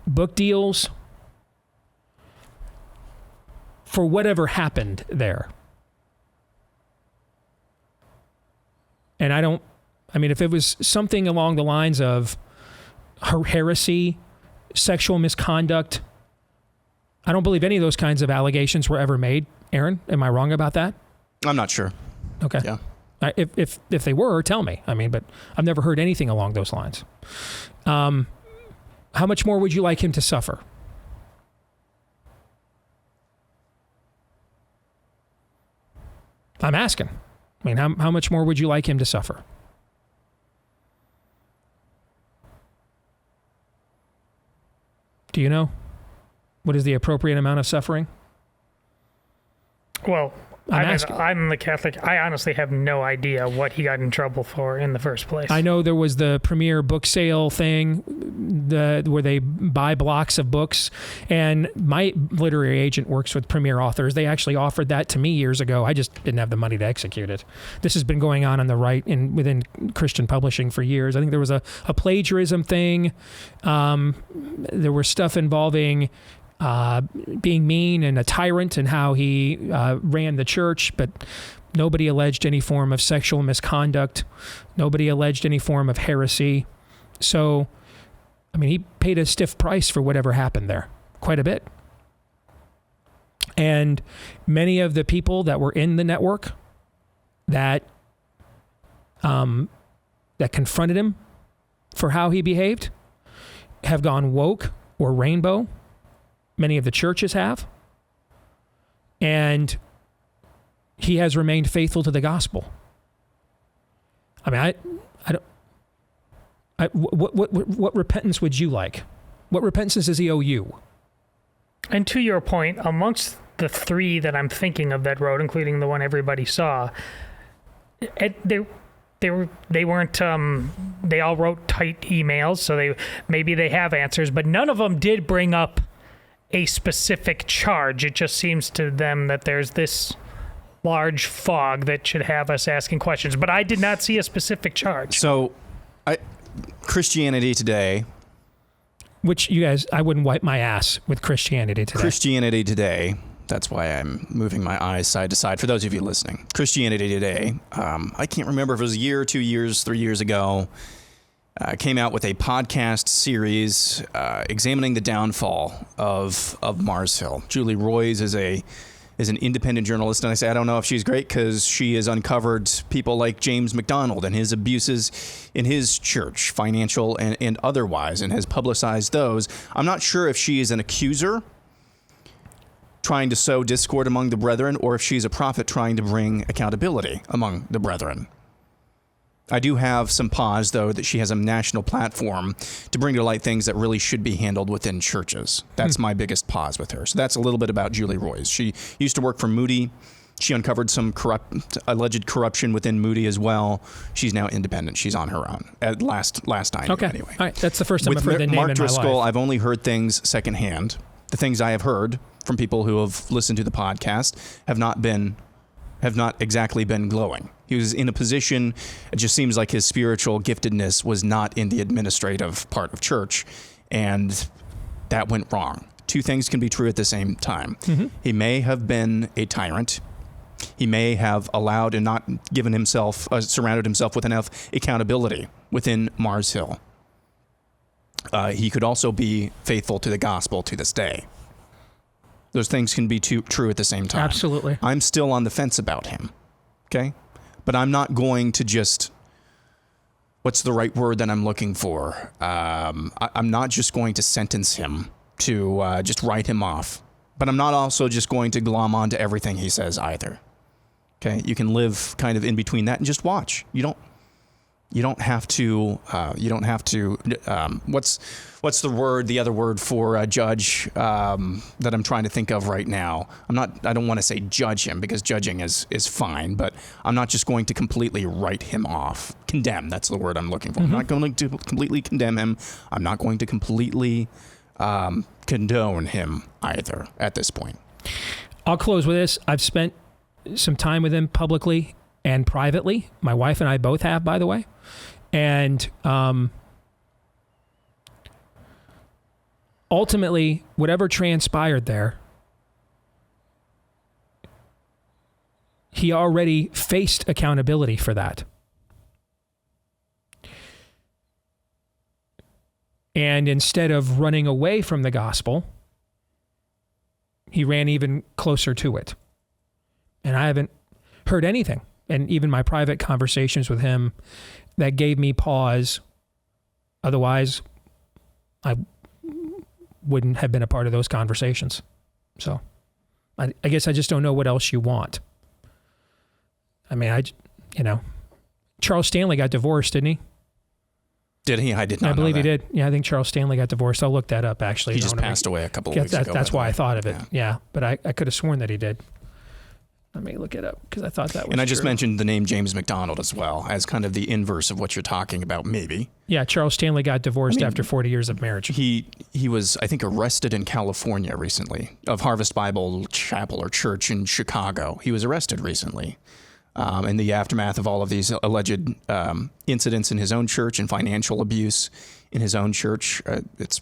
book deals, for whatever happened there. And if it was something along the lines of heresy, sexual misconduct, I don't believe any of those kinds of allegations were ever made. Aaron, am I wrong about that? I'm not sure. Okay. Yeah. If they were, tell me. But I've never heard anything along those lines. How much more would you like him to suffer? I'm asking. How much more would you like him to suffer? Do you know? What is the appropriate amount of suffering? Well, asking. I'm the Catholic. I honestly have no idea what he got in trouble for in the first place. I know there was the premier book sale thing where they buy blocks of books, and my literary agent works with premier authors. They actually offered that to me years ago. I just didn't have the money to execute it. This has been going on the right within Christian publishing for years. I think there was a plagiarism thing. There was stuff involving being mean and a tyrant and how he ran the church, but nobody alleged any form of sexual misconduct. Nobody alleged any form of heresy. So, he paid a stiff price for whatever happened there, quite a bit. And many of the people that were in the network that confronted him for how he behaved have gone woke or rainbow. Many of the churches have. And he has remained faithful to the gospel. I What repentance would you like? What repentance does he owe you? And to your point, amongst the three that I'm thinking of that wrote, including the one everybody saw, they weren't. They all wrote tight emails, so maybe they have answers, but none of them did bring up a specific charge. It just seems to them that there's this large fog that should have us asking questions. But I did not see a specific charge. So, Christianity Today. Which, you guys, I wouldn't wipe my ass with Christianity Today. Christianity Today. That's why I'm moving my eyes side to side. For those of you listening, Christianity Today, I can't remember if it was a year, 2 years, 3 years ago, came out with a podcast series examining the downfall of Mars Hill. Julie Roys is an independent journalist, and I say I don't know if she's great because she has uncovered people like James McDonald and his abuses in his church, financial and otherwise, and has publicized those. I'm not sure if she is an accuser trying to sow discord among the brethren, or if she's a prophet trying to bring accountability among the brethren. I do have some pause, though, that she has a national platform to bring to light things that really should be handled within churches. That's my biggest pause with her. So that's a little bit about Julie Roys. She used to work for Moody. She uncovered some alleged corruption within Moody as well. She's now independent. She's on her own. At last I knew, anyway. All right, that's the first time I've heard the name Mark in my Driscoll, life. I've only heard things secondhand. The things I have heard from people who have listened to the podcast have not exactly been glowing. He was in a position, it just seems like his spiritual giftedness was not in the administrative part of church, and that went wrong. Two things can be true at the same time. Mm-hmm. He may have been a tyrant. He may have allowed and not given himself, surrounded himself with enough accountability within Mars Hill. He could also be faithful to the gospel to this day. Those things can be true at the same time. Absolutely. I'm still on the fence about him, okay? But I'm not going to just, what's the right word that I'm looking for? I'm not just going to sentence him to just write him off. But I'm not also just going to glom onto everything he says either. Okay? You can live kind of in between that and just watch. You don't have to, what's the other word for a judge that I'm trying to think of right now? I don't want to say judge him because judging is fine, but I'm not just going to completely write him off. Condemn, that's the word I'm looking for. Mm-hmm. I'm not going to completely condemn him. I'm not going to completely condone him either at this point. I'll close with this. I've spent some time with him publicly and privately. My wife and I both have, by the way. And ultimately, whatever transpired there, he already faced accountability for that. And instead of running away from the gospel, he ran even closer to it. And I haven't heard anything. And even my private conversations with him that gave me pause. Otherwise, I wouldn't have been a part of those conversations. So I guess I just don't know what else you want. I mean, Charles Stanley got divorced, didn't he? Did he? I did not know believe that. he did. Yeah, I think Charles Stanley got divorced. I'll look that up, actually. He just passed away a couple of weeks ago. That's why I thought of it. Yeah. But I could have sworn that he did. Let me look it up because I thought that was And I just true. mentioned the name James McDonald as well as kind of the inverse of what you're talking about, maybe. Yeah, Charles Stanley got divorced after 40 years of marriage. He was, I think, arrested in California recently, of Harvest Bible Chapel or Church in Chicago. He was arrested recently in the aftermath of all of these alleged incidents in his own church and financial abuse in his own church. It's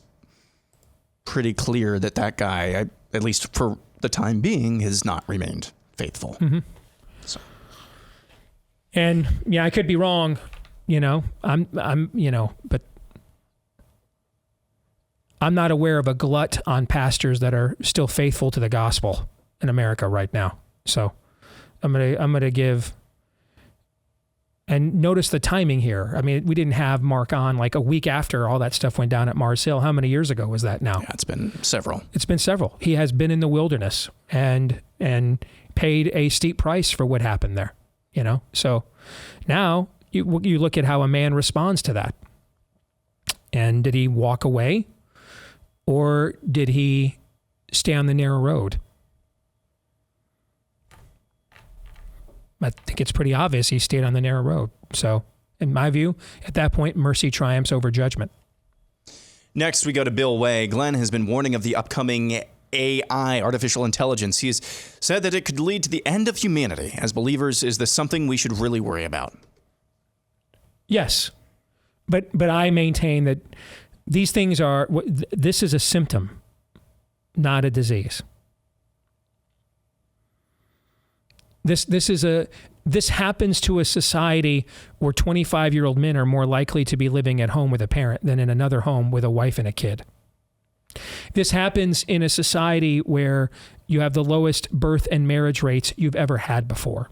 pretty clear that guy, at least for the time being, has not remained faithful. Mm-hmm. So. And yeah, I could be wrong, but I'm not aware of a glut on pastors that are still faithful to the gospel in America right now. So I'm gonna give, and notice the timing here. I mean, we didn't have Mark on like a week after all that stuff went down at Mars Hill. How many years ago was that now? Yeah, it's been several. It's been several. He has been in the wilderness and paid a steep price for what happened there, So now you look at how a man responds to that. And did he walk away? Or did he stay on the narrow road? I think it's pretty obvious he stayed on the narrow road. So, in my view, at that point, mercy triumphs over judgment. Next, we go to Bill Way. Glenn has been warning of the upcoming AI, artificial intelligence. He has said that it could lead to the end of humanity. As believers, is this something we should really worry about? Yes. But I maintain that these things are, this is a symptom, not a disease. This happens to a society where 25-year-old men are more likely to be living at home with a parent than in another home with a wife and a kid. This happens in a society where you have the lowest birth and marriage rates you've ever had before.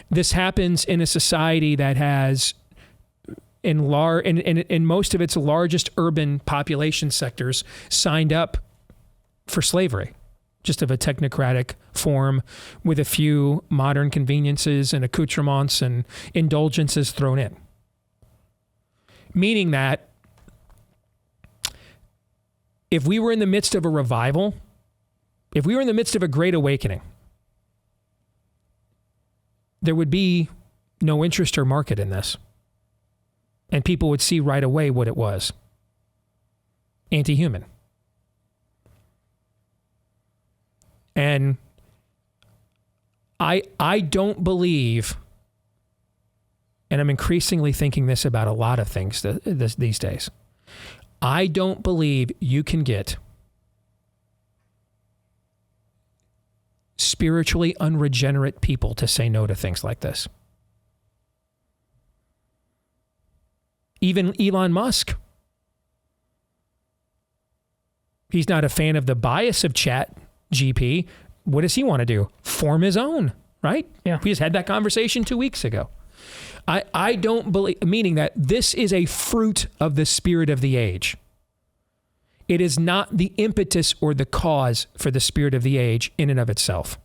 This happens in a society that has, in most of its largest urban population sectors, signed up for slavery, just of a technocratic form with a few modern conveniences and accoutrements and indulgences thrown in. Meaning that if we were in the midst of a revival, if we were in the midst of a great awakening, there would be no interest or market in this. And people would see right away what it was. Anti-human. And I don't believe, and I'm increasingly thinking this about a lot of things these days, I don't believe you can get spiritually unregenerate people to say no to things like this. Even Elon Musk. He's not a fan of the bias of Chat GP. What does he want to do? Form his own, right? Yeah. We just had that conversation 2 weeks ago. I don't believe, meaning that this is a fruit of the spirit of the age. It is not the impetus or the cause for the spirit of the age in and of itself.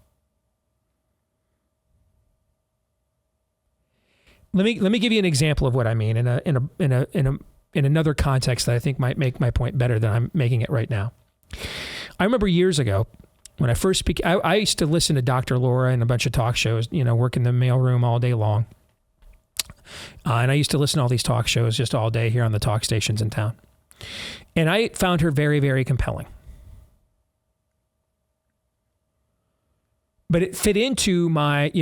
Let me give you an example of what I mean in another context that I think might make my point better than I'm making it right now. I remember years ago when I first I used to listen to Dr. Laura and a bunch of talk shows, work in the mailroom all day long. And I used to listen to all these talk shows just all day here on the talk stations in town. And I found her very, very compelling. But it fit into my,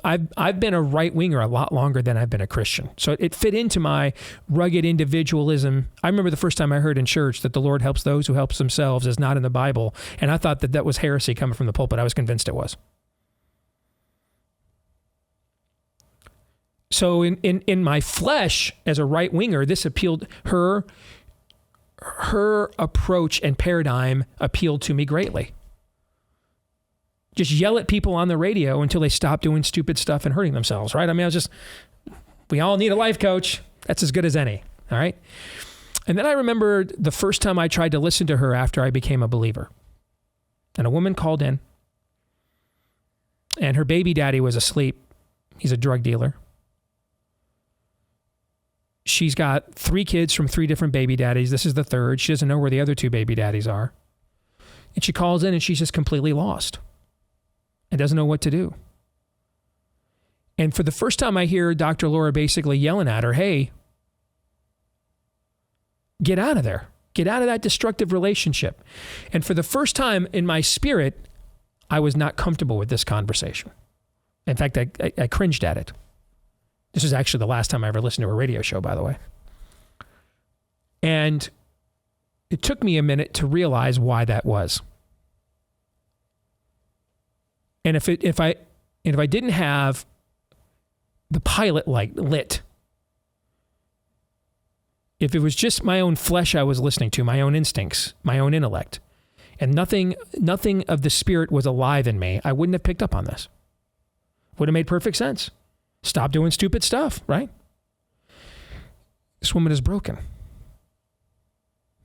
I've been a right-winger a lot longer than I've been a Christian. So it fit into my rugged individualism. I remember the first time I heard in church that the Lord helps those who helps themselves is not in the Bible. And I thought that was heresy coming from the pulpit. I was convinced it was. So in my flesh as a right-winger, this appealed, her approach and paradigm appealed to me greatly. Just yell at people on the radio until they stop doing stupid stuff and hurting themselves, right? I mean, we all need a life coach. That's as good as any, all right? And then I remember the first time I tried to listen to her after I became a believer. And a woman called in, and her baby daddy was asleep. He's a drug dealer. She's got 3 kids from 3 different baby daddies. This is the third. She doesn't know where the other 2 baby daddies are. And she calls in and she's just completely lost and doesn't know what to do. And for the first time I hear Dr. Laura basically yelling at her, hey, get out of there. Get out of that destructive relationship. And for the first time in my spirit, I was not comfortable with this conversation. In fact, I cringed at it. This is actually the last time I ever listened to a radio show, by the way. And it took me a minute to realize why that was. And if I didn't have the pilot light lit, if it was just my own flesh I was listening to, my own instincts, my own intellect, and nothing of the spirit was alive in me, I wouldn't have picked up on this. Would have made perfect sense. Stop doing stupid stuff, right? This woman is broken.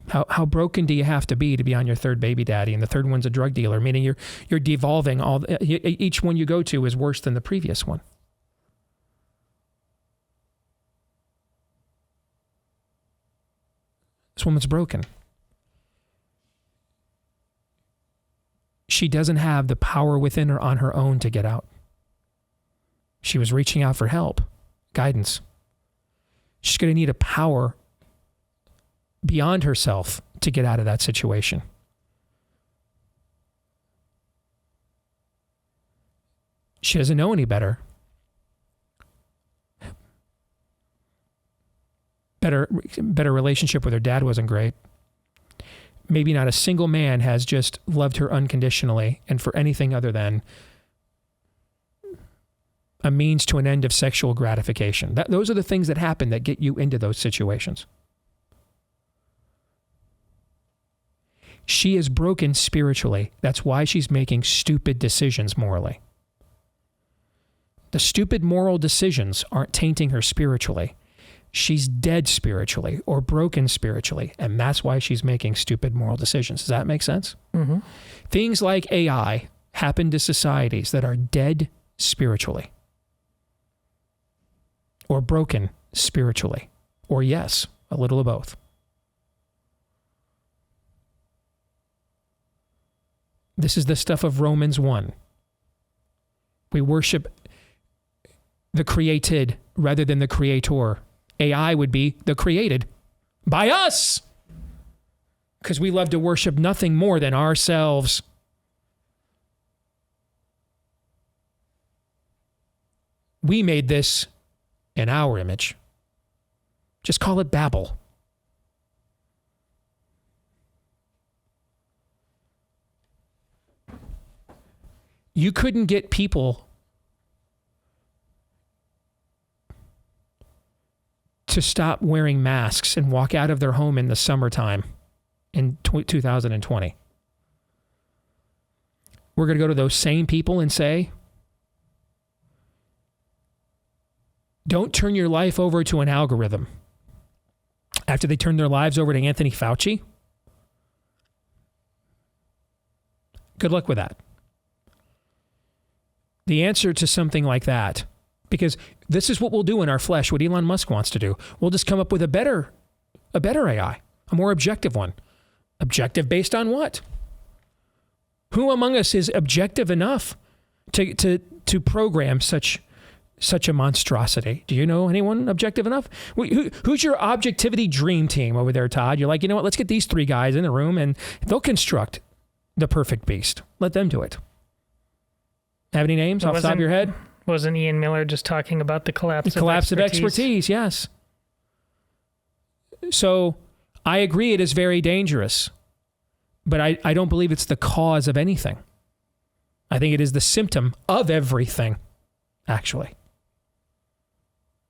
How broken do you have to be on your third baby daddy? And the third one's a drug dealer, meaning you're devolving each one you go to is worse than the previous one. This woman's broken. She doesn't have the power within her on her own to get out. She was reaching out for help, guidance. She's going to need a power beyond herself to get out of that situation. She doesn't know any better. Better relationship with her dad wasn't great. Maybe not a single man has just loved her unconditionally and for anything other than a means to an end of sexual gratification. Those are the things that happen that get you into those situations. She is broken spiritually. That's why she's making stupid decisions morally. The stupid moral decisions aren't tainting her spiritually. She's dead spiritually or broken spiritually, and that's why she's making stupid moral decisions. Does that make sense? Mm-hmm. Things like AI happen to societies that are dead spiritually or broken spiritually, or yes, a little of both. This is the stuff of Romans 1. We worship the created rather than the creator. AI would be the created by us, because we love to worship nothing more than ourselves. We made this in our image. Just call it Babel. You couldn't get people to stop wearing masks and walk out of their home in the summertime in 2020. We're going to go to those same people and say, don't turn your life over to an algorithm. After they turn their lives over to Anthony Fauci, good luck with that. The answer to something like that, because this is what we'll do in our flesh, what Elon Musk wants to do. We'll just come up with a better AI, a more objective one. Objective based on what? Who among us is objective enough to program such a monstrosity? Do you know anyone objective enough? Who's your objectivity dream team over there, Todd? You're like, you know what? Let's get these three guys in the room and they'll construct the perfect beast. Let them do it. Have any names off the top of your head? Wasn't Ian Miller just talking about the collapse of expertise? Yes. So I agree it is very dangerous, but I don't believe it's the cause of anything. I think it is the symptom of everything, actually.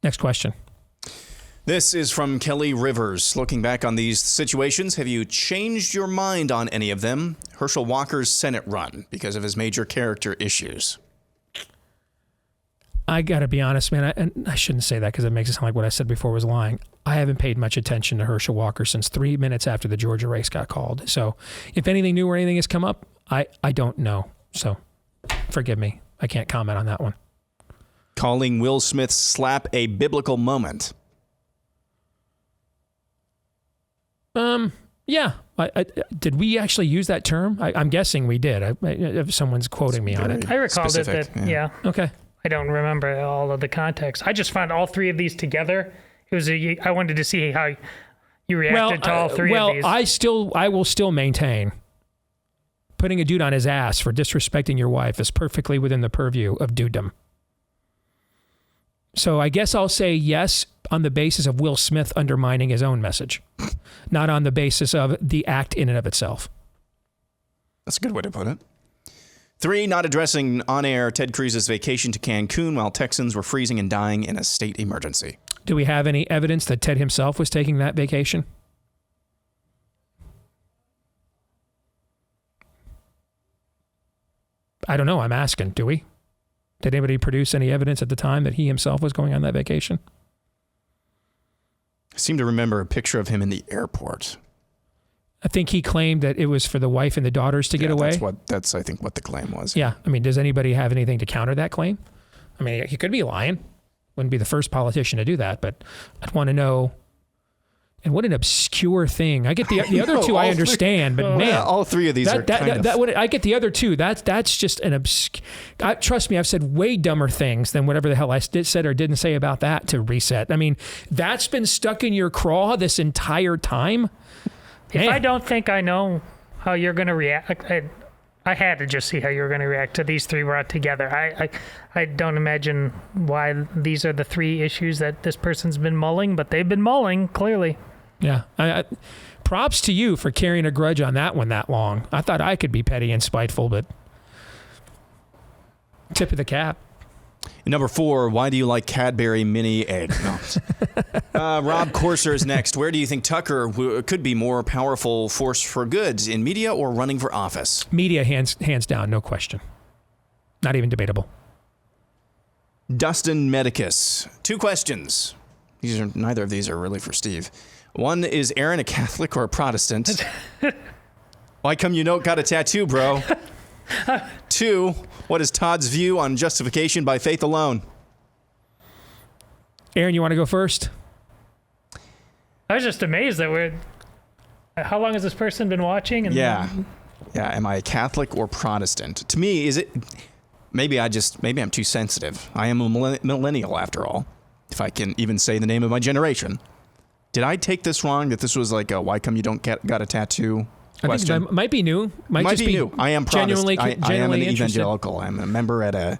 Next question. This is from Kelly Rivers. Looking back on these situations, have you changed your mind on any of them? Herschel Walker's Senate run because of his major character issues. I got to be honest, man, and I shouldn't say that because it makes it sound like what I said before was lying. I haven't paid much attention to Herschel Walker since 3 minutes after the Georgia race got called. So if anything new or anything has come up, I don't know. So forgive me. I can't comment on that one. Calling Will Smith's slap a biblical moment. Yeah. Did we actually use that term? I'm guessing we did. If someone's quoting me on it. I recalled specific, it. Yeah. Okay. I don't remember all of the context. I just found all three of these together. I wanted to see how you reacted to all three of these. I will still maintain putting a dude on his ass for disrespecting your wife is perfectly within the purview of dudedom. So I guess I'll say yes on the basis of Will Smith undermining his own message, not on the basis of the act in and of itself. That's a good way to put it. 3, not addressing on-air Ted Cruz's vacation to Cancun while Texans were freezing and dying in a state emergency. Do we have any evidence that Ted himself was taking that vacation? I don't know. I'm asking. Do we? Did anybody produce any evidence at the time that he himself was going on that vacation? I seem to remember a picture of him in the airport. I think he claimed that it was for the wife and the daughters to get away. That's I think what the claim was. Yeah. I mean, does anybody have anything to counter that claim? I mean, he could be lying. Wouldn't be the first politician to do that, but I'd want to know, And what an obscure thing. I get the other two I understand, but man. All three of these are kind of... I get the other two. That's just an obscure... Trust me, I've said way dumber things than whatever the hell I said or didn't say about that to reset. I mean, that's been stuck in your craw this entire time. If I don't think I know how you're going to react, I had to just see how you were going to react to these three brought together. I don't imagine why these are the three issues that this person's been mulling, but they've been mulling, clearly. Yeah. Props to you for carrying a grudge on that one that long. I thought I could be petty and spiteful, but tip of the cap. Number 4, why do you like Cadbury mini egg? No. Rob Corser is next. Where do you think Tucker could be more powerful force for good, in media or running for office? Media, hands down, no question. Not even debatable. Dustin Medicus. 2 questions. Neither of these are really for Steve. One, is Aaron a Catholic or a Protestant? Why come you got a tattoo, bro? 2, what is Todd's view on justification by faith alone? Aaron, you want to go first? I was just amazed that how long has this person been watching? And Yeah. Am I a Catholic or Protestant? To me, is it... Maybe I'm too sensitive. I am a millennial, after all, if I can even say the name of my generation. Did I take this wrong, that this was like a why come you don't got a tattoo question? I think that might be new. Might just be new. I am Protestant. I am an interested. evangelical. I'm a member at a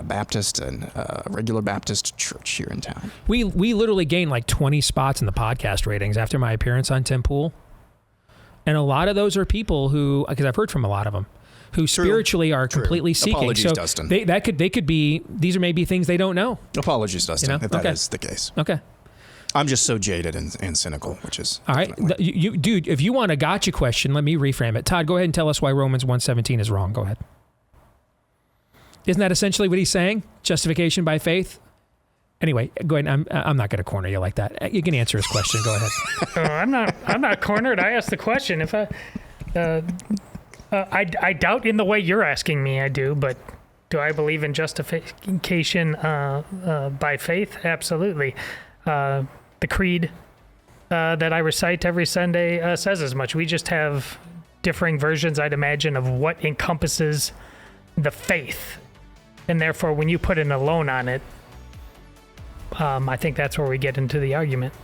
Baptist and a regular Baptist church here in town. We literally gained like 20 spots in the podcast ratings after my appearance on Tim Pool. And a lot of those are people who, because I've heard from a lot of them, who spiritually are completely seeking. Apologies, so Dustin. They could be, these are maybe things they don't know. Apologies, Dustin, if that is the case. Okay. I'm just so jaded and cynical, which is... All right. Dude, if you want a gotcha question, let me reframe it. Todd, go ahead and tell us why Romans 1:17 is wrong. Go ahead. Isn't that essentially what he's saying? Justification by faith? Anyway, go ahead. I'm not going to corner you like that. You can answer his question. Go ahead. I'm not cornered. I asked the question. If I doubt in the way you're asking me, I do, but do I believe in justification by faith? Absolutely. The creed that I recite every Sunday says as much. We just have differing versions, I'd imagine, of what encompasses the faith. And therefore, when you put an alone on it, I think that's where we get into the argument.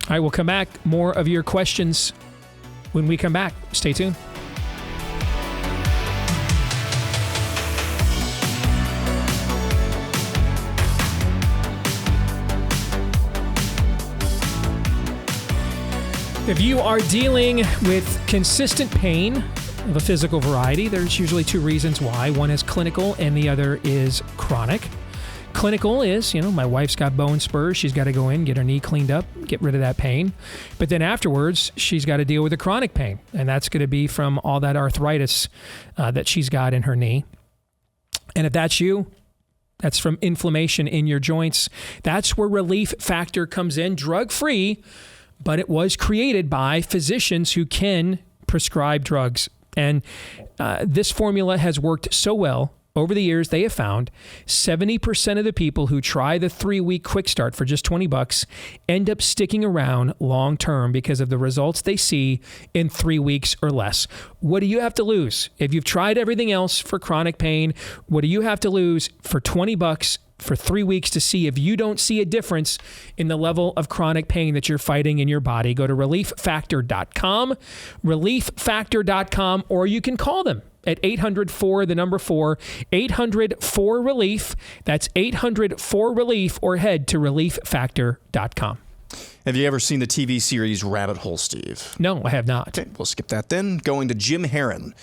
All right, we'll come back. More of your questions when we come back. Stay tuned. If you are dealing with consistent pain of a physical variety, there's usually 2 reasons why. One is clinical and the other is chronic. Clinical is, my wife's got bone spurs. She's got to go in, get her knee cleaned up, get rid of that pain. But then afterwards, she's got to deal with the chronic pain. And that's going to be from all that arthritis that she's got in her knee. And if that's you, that's from inflammation in your joints. That's where Relief Factor comes in, drug-free, but it was created by physicians who can prescribe drugs. And this formula has worked so well. Over the years, they have found 70% of the people who try the 3-week quick start for just $20 end up sticking around long term because of the results they see in 3 weeks or less. What do you have to lose? If you've tried everything else for chronic pain, what do you have to lose for $20 for 3 weeks to see if you don't see a difference in the level of chronic pain that you're fighting in your body? Go to relieffactor.com, relieffactor.com, or you can call them at 800-4, the number 4, 800-4-RELIEF. That's 800-4-RELIEF, or head to relieffactor.com. Have you ever seen the TV series Rabbit Hole, Steve? No, I have not. Okay, we'll skip that then. Going to Jim Heron.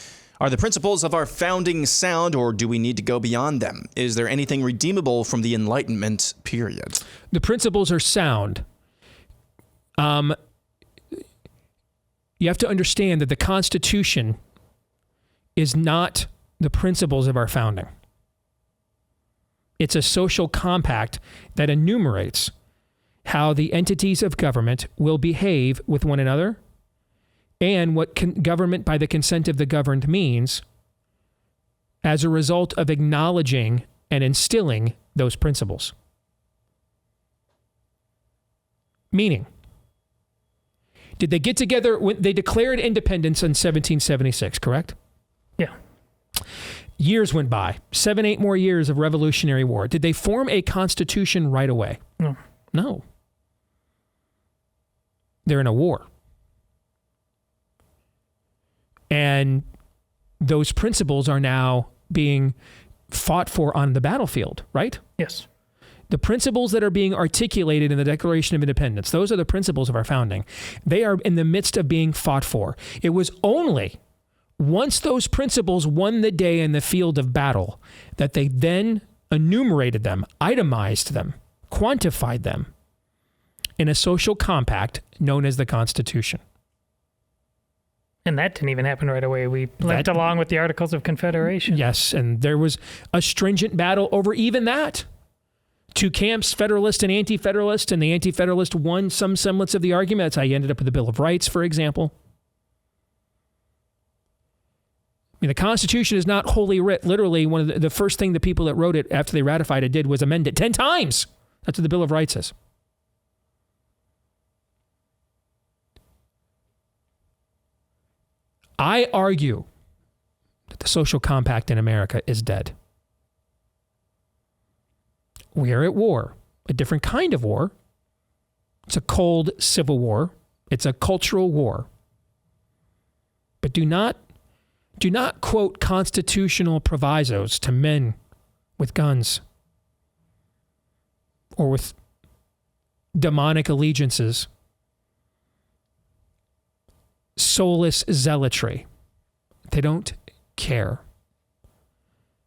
Are the principles of our founding sound, or do we need to go beyond them? Is there anything redeemable from the Enlightenment period? The principles are sound. You have to understand that the Constitution is not the principles of our founding. It's a social compact that enumerates how the entities of government will behave with one another and what government by the consent of the governed means as a result of acknowledging and instilling those principles. Meaning, Did they get together when they declared independence in 1776, correct? Yeah. Years went by. 7-8 more years of Revolutionary War. Did they form a constitution right away? No. No. They're in a war. And those principles are now being fought for on the battlefield, right? Yes. The principles that are being articulated in the Declaration of Independence, those are the principles of our founding. They are in the midst of being fought for. It was only once those principles won the day in the field of battle that they then enumerated them, itemized them, quantified them in a social compact known as the Constitution. And that didn't even happen right away. We limped along with the Articles of Confederation. Yes, and there was a stringent battle over even that. Two camps, Federalist and Anti-Federalist, and the Anti-Federalist won some semblance of the argument. That's how you ended up with the Bill of Rights, for example. I mean, the Constitution is not holy writ. Literally, one of the first thing the people that wrote it after they ratified it did was amend it 10 times. That's what the Bill of Rights is. I argue that the social compact in America is dead. We are at war, a different kind of war. It's a cold civil war. It's a cultural war. But do not quote constitutional provisos to men with guns or with demonic allegiances. Soulless zealotry. They don't care.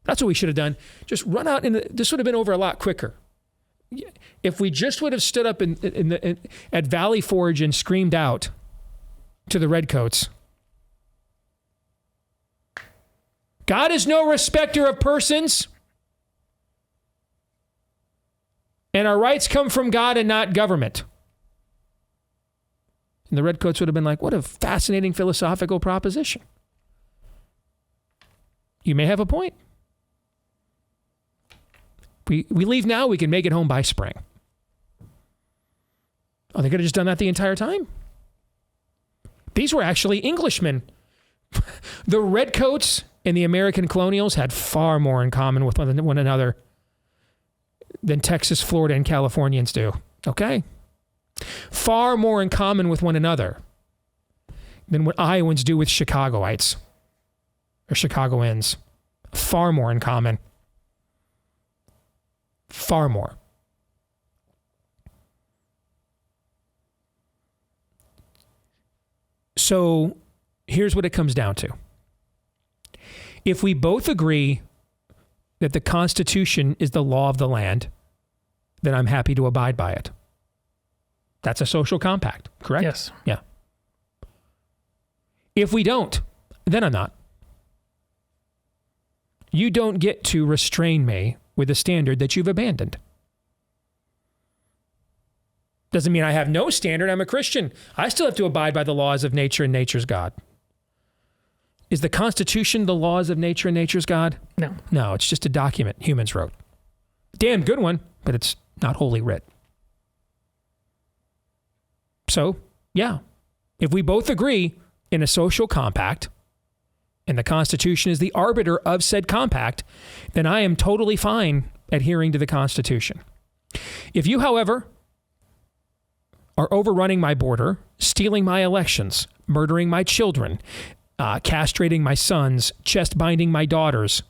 That's what we should have done. Just run out, and this would have been over a lot quicker. If we just would have stood up at Valley Forge and screamed out to the Redcoats, God is no respecter of persons, and our rights come from God and not government. And the Redcoats would have been like, what a fascinating philosophical proposition. You may have a point. We leave now, we can make it home by spring. Oh, they could have just done that the entire time? These were actually Englishmen. The Redcoats and the American colonials had far more in common with one another than Texas, Florida, and Californians do. Okay? Far more in common with one another than what Iowans do with Chicagoites or Chicagoans. Far more in common. Far more. So here's what it comes down to. If we both agree that the Constitution is the law of the land, then I'm happy to abide by it. That's a social compact, correct? Yes. Yeah. If we don't, then I'm not. You don't get to restrain me with a standard that you've abandoned. Doesn't mean I have no standard. I'm a Christian. I still have to abide by the laws of nature and nature's God. Is the Constitution the laws of nature and nature's God? No. No, it's just a document humans wrote. Damn good one, but it's not holy writ. So, yeah, if we both agree in a social compact and the Constitution is the arbiter of said compact, then I am totally fine adhering to the Constitution. If you, however, are overrunning my border, stealing my elections, murdering my children, castrating my sons, chest binding my daughters,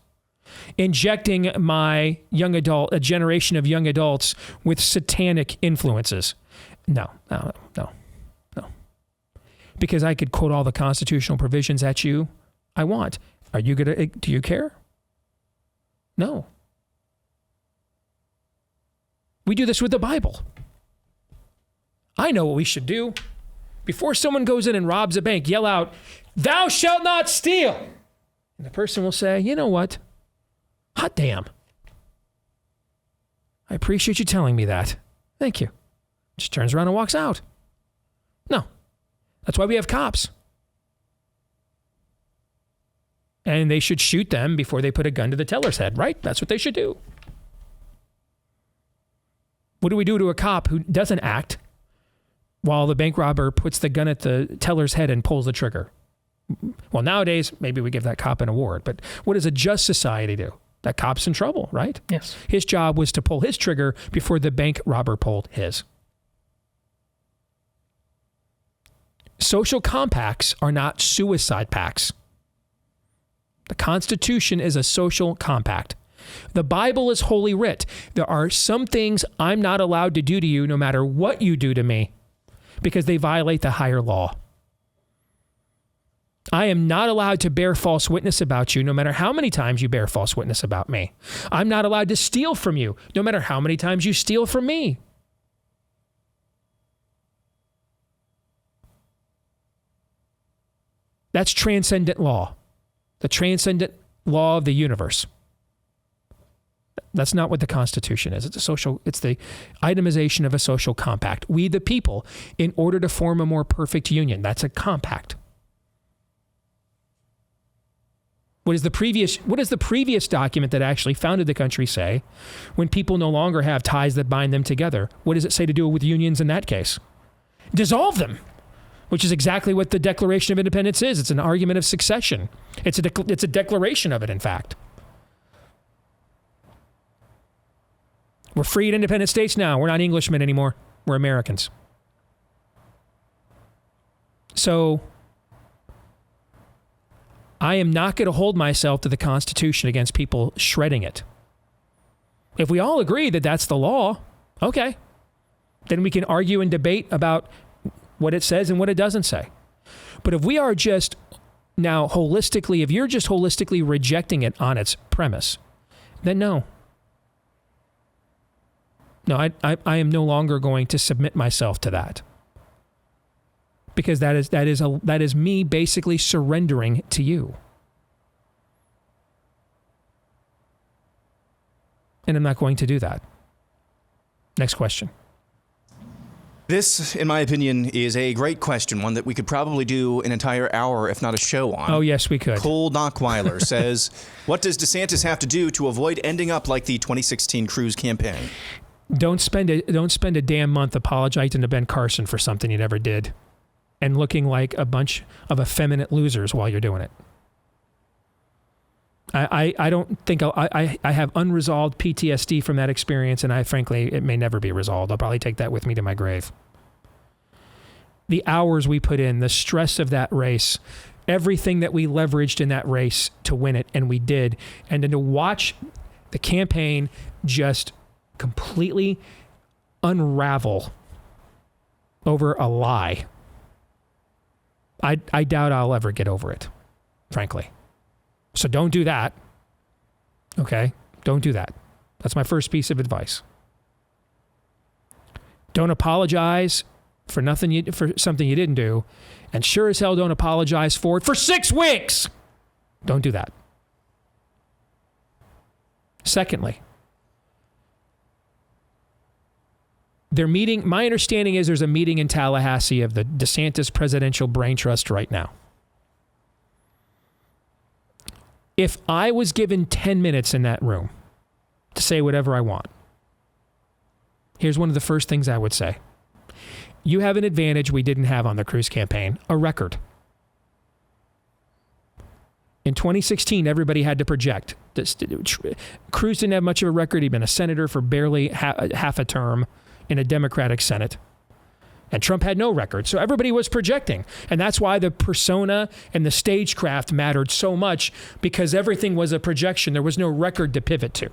injecting my young adult, a generation of young adults with satanic influences, No. Because I could quote all the constitutional provisions at you I want. Are you gonna? Do you care? No. We do this with the Bible. I know what we should do. Before someone goes in and robs a bank, yell out, "Thou shalt not steal." And the person will say, "You know what? Hot damn. I appreciate you telling me that. Thank you." Just turns around and walks out. No. That's why we have cops. And they should shoot them before they put a gun to the teller's head, right? That's what they should do. What do we do to a cop who doesn't act while the bank robber puts the gun at the teller's head and pulls the trigger. Well, nowadays, maybe we give that cop an award, but what does a just society do? That cop's in trouble, right? Yes. His job was to pull his trigger before the bank robber pulled his. Social compacts are not suicide pacts. The Constitution is a social compact. The Bible is holy writ. There are some things I'm not allowed to do to you no matter what you do to me because they violate the higher law. I am not allowed to bear false witness about you no matter how many times you bear false witness about me. I'm not allowed to steal from you no matter how many times you steal from me. That's transcendent law, the transcendent law of the universe. That's not what the Constitution is. It's the itemization of a social compact. We, the people, in order to form a more perfect union. That's a compact. What does the previous document that actually founded the country say when people no longer have ties that bind them together? What does it say to do with unions in that case? Dissolve them, which is exactly what the Declaration of Independence is. It's an argument of succession. It's a declaration of it, in fact. We're free and independent states now. We're not Englishmen anymore. We're Americans. So I am not going to hold myself to the Constitution against people shredding it. If we all agree that that's the law, okay. Then we can argue and debate about what it says and what it doesn't say. But if we are just now holistically, if you're just holistically rejecting it on its premise, then no. No, I am no longer going to submit myself to that. Because that is me basically surrendering to you. And I'm not going to do that. Next question. This, in my opinion, is a great question, one that we could probably do an entire hour, if not a show on. Oh, yes, we could. Cole Knockweiler says, what does DeSantis have to do to avoid ending up like the 2016 Cruz campaign? Don't spend a damn month apologizing to Ben Carson for something you never did and looking like a bunch of effeminate losers while you're doing it. I don't think I have unresolved PTSD from that experience, and frankly, it may never be resolved. I'll probably take that with me to my grave. The hours we put in, the stress of that race, everything that we leveraged in that race to win it, and we did, and then to watch the campaign just completely unravel over a lie. I doubt I'll ever get over it, frankly. So don't do that. Okay? Don't do that. That's my first piece of advice. Don't apologize for something you didn't do, and sure as hell don't apologize for it for 6 weeks. Don't do that. Secondly, my understanding is there's a meeting in Tallahassee of the DeSantis Presidential Brain Trust right now. If I was given 10 minutes in that room to say whatever I want, here's one of the first things I would say. You have an advantage we didn't have on the Cruz campaign, a record. In 2016, everybody had to project. Cruz didn't have much of a record. He'd been a senator for barely half a term in a Democratic Senate. And Trump had no record. So everybody was projecting. And that's why the persona and the stagecraft mattered so much, because everything was a projection. There was no record to pivot to.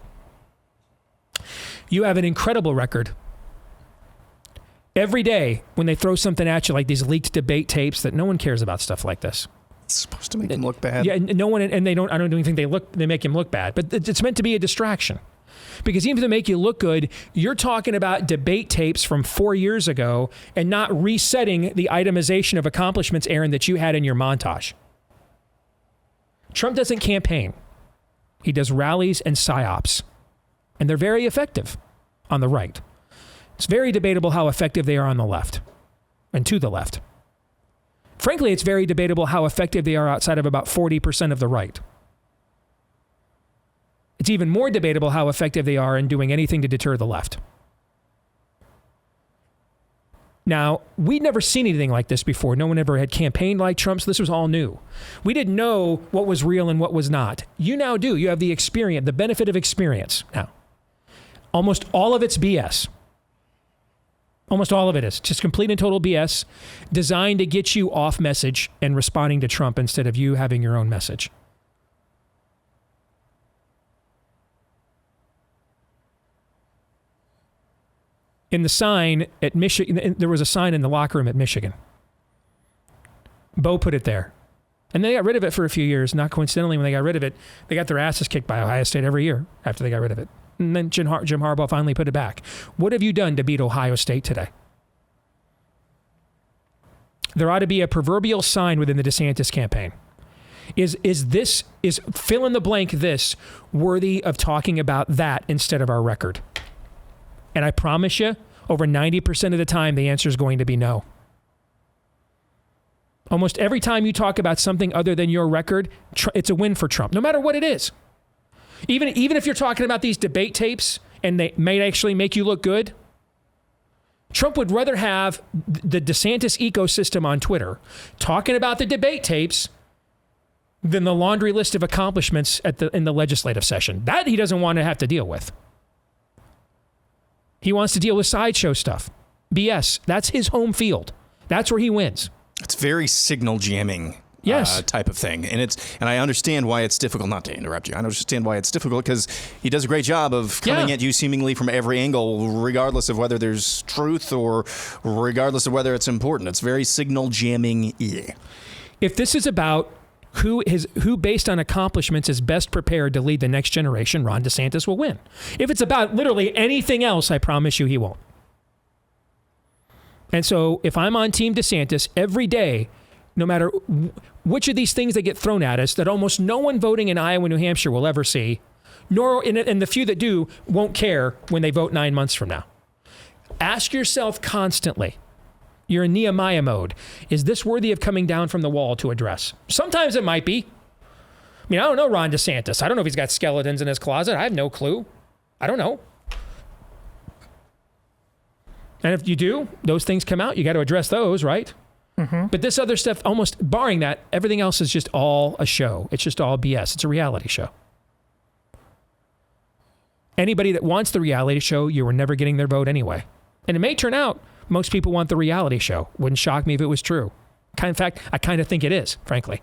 You have an incredible record. Every day when they throw something at you, like these leaked debate tapes, that no one cares about stuff like this. It's supposed to make him look bad. Yeah, no one, and they don't. I don't even think they make him look bad. But it's meant to be a distraction. Because even if they make you look good, you're talking about debate tapes from 4 years ago and not resetting the itemization of accomplishments, Aaron, that you had in your montage. Trump doesn't campaign. He does rallies and psyops. And they're very effective on the right. It's very debatable how effective they are on the left and to the left. Frankly, it's very debatable how effective they are outside of about 40% of the right. It's even more debatable how effective they are in doing anything to deter the left. Now, we'd never seen anything like this before. No one ever had campaigned like Trump, so this was all new. We didn't know what was real and what was not. You now do. You have the experience, the benefit of experience now. Almost all of it's BS. Almost all of it is just complete and total BS, designed to get you off message and responding to Trump instead of you having your own message. In the sign at Michigan, there was a sign in the locker room at Michigan. Bo put it there. And they got rid of it for a few years. Not coincidentally, when they got rid of it, they got their asses kicked by Ohio State every year after they got rid of it. And then Jim Harbaugh finally put it back. What have you done to beat Ohio State today? There ought to be a proverbial sign within the DeSantis campaign. Is fill in the blank this worthy of talking about that instead of our record? And I promise you, over 90% of the time, the answer is going to be no. Almost every time you talk about something other than your record, it's a win for Trump, no matter what it is. Even if you're talking about these debate tapes and they may actually make you look good, Trump would rather have the DeSantis ecosystem on Twitter talking about the debate tapes than the laundry list of accomplishments in the legislative session. That he doesn't want to have to deal with. He wants to deal with sideshow stuff. BS. That's his home field. That's where he wins. It's very signal jamming. Yes. Type of thing. And I understand why it's difficult, not to interrupt you. I understand why it's difficult because he does a great job of coming at you seemingly from every angle, regardless of whether there's truth or regardless of whether it's important. It's very signal jamming. If this is about who based on accomplishments is best prepared to lead the next generation, Ron DeSantis will win. If it's about literally anything else, I promise you he won't. And so if I'm on Team DeSantis every day, no matter which of these things that get thrown at us that almost no one voting in Iowa, New Hampshire will ever see, nor and the few that do won't care when they vote 9 months from now. Ask yourself constantly, you're in Nehemiah mode, is this worthy of coming down from the wall to address? Sometimes it might be. I mean, I don't know Ron DeSantis. I don't know if he's got skeletons in his closet. I have no clue. I don't know. And if you do, those things come out. You got to address those, right? Mm-hmm. But this other stuff, almost barring that, everything else is just all a show. It's just all BS. It's a reality show. Anybody that wants the reality show, you were never getting their vote anyway. And it may turn out most people want the reality show. Wouldn't shock me if it was true. In fact, I kind of think it is, frankly,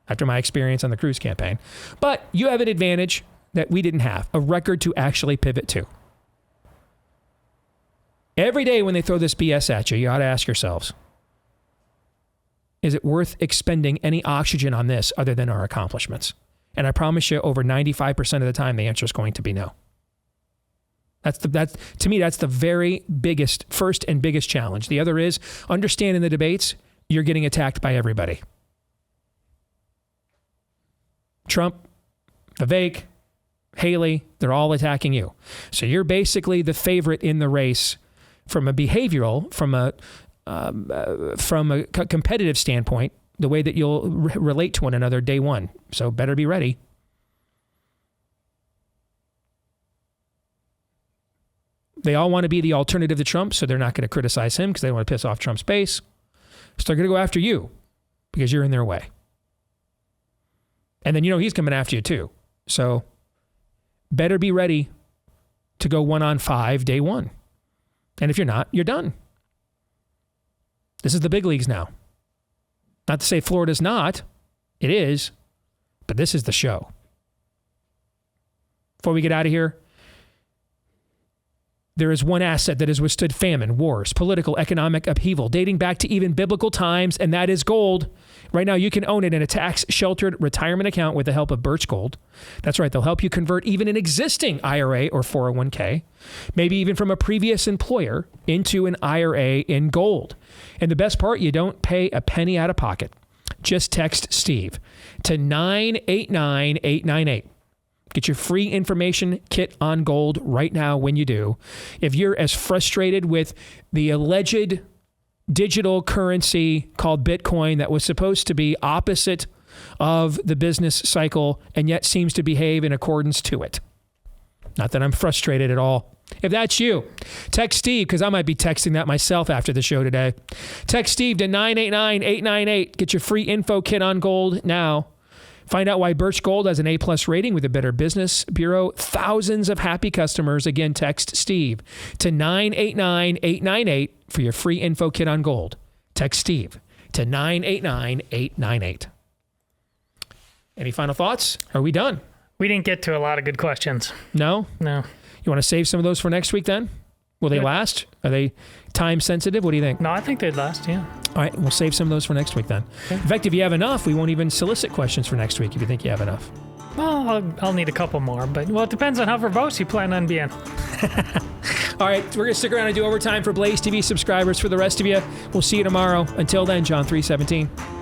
after my experience on the Cruz campaign. But you have an advantage that we didn't have, a record to actually pivot to. Every day when they throw this BS at you, you ought to ask yourselves, is it worth expending any oxygen on this other than our accomplishments? And I promise you, over 95% of the time, the answer is going to be no. To me, that's the very biggest, first and biggest challenge. The other is, understand in the debates, you're getting attacked by everybody. Trump, Vivek, Haley, they're all attacking you. So you're basically the favorite in the race from a behavioral, from a competitive standpoint, the way that you'll relate to one another day one. So better be ready. They all want to be the alternative to Trump, so they're not going to criticize him because they don't want to piss off Trump's base. So they're going to go after you because you're in their way. And then he's coming after you too. So better be ready to go 1-on-5 day one. And if you're not, you're done. This is the big leagues now. Not to say Florida's not. It is. But this is the show. Before we get out of here, there is one asset that has withstood famine, wars, political, economic upheaval, dating back to even biblical times, and that is gold. Right now, you can own it in a tax-sheltered retirement account with the help of Birch Gold. That's right. They'll help you convert even an existing IRA or 401k, maybe even from a previous employer, into an IRA in gold. And the best part, you don't pay a penny out of pocket. Just text Steve to 989-898. Get your free information kit on gold right now when you do. If you're as frustrated with the alleged digital currency called Bitcoin that was supposed to be opposite of the business cycle and yet seems to behave in accordance to it. Not that I'm frustrated at all. If that's you, text Steve, because I might be texting that myself after the show today. Text Steve to 989-898. Get your free info kit on gold now. Find out why Birch Gold has an A+ rating with the Better Business Bureau. Thousands of happy customers. Again, text Steve to 989-898 for your free info kit on gold. Text Steve to 989-898. Any final thoughts? Are we done? We didn't get to a lot of good questions. No? No. You want to save some of those for next week then? Will they last? Are they time sensitive? What do you think? No, I think they'd last, yeah. All right, we'll save some of those for next week then. Okay. In fact, if you have enough, we won't even solicit questions for next week if you think you have enough. Well, I'll need a couple more, but it depends on how verbose you plan on being. All right, we're going to stick around and do overtime for Blaze TV subscribers. For the rest of you, we'll see you tomorrow. Until then, John 3:17.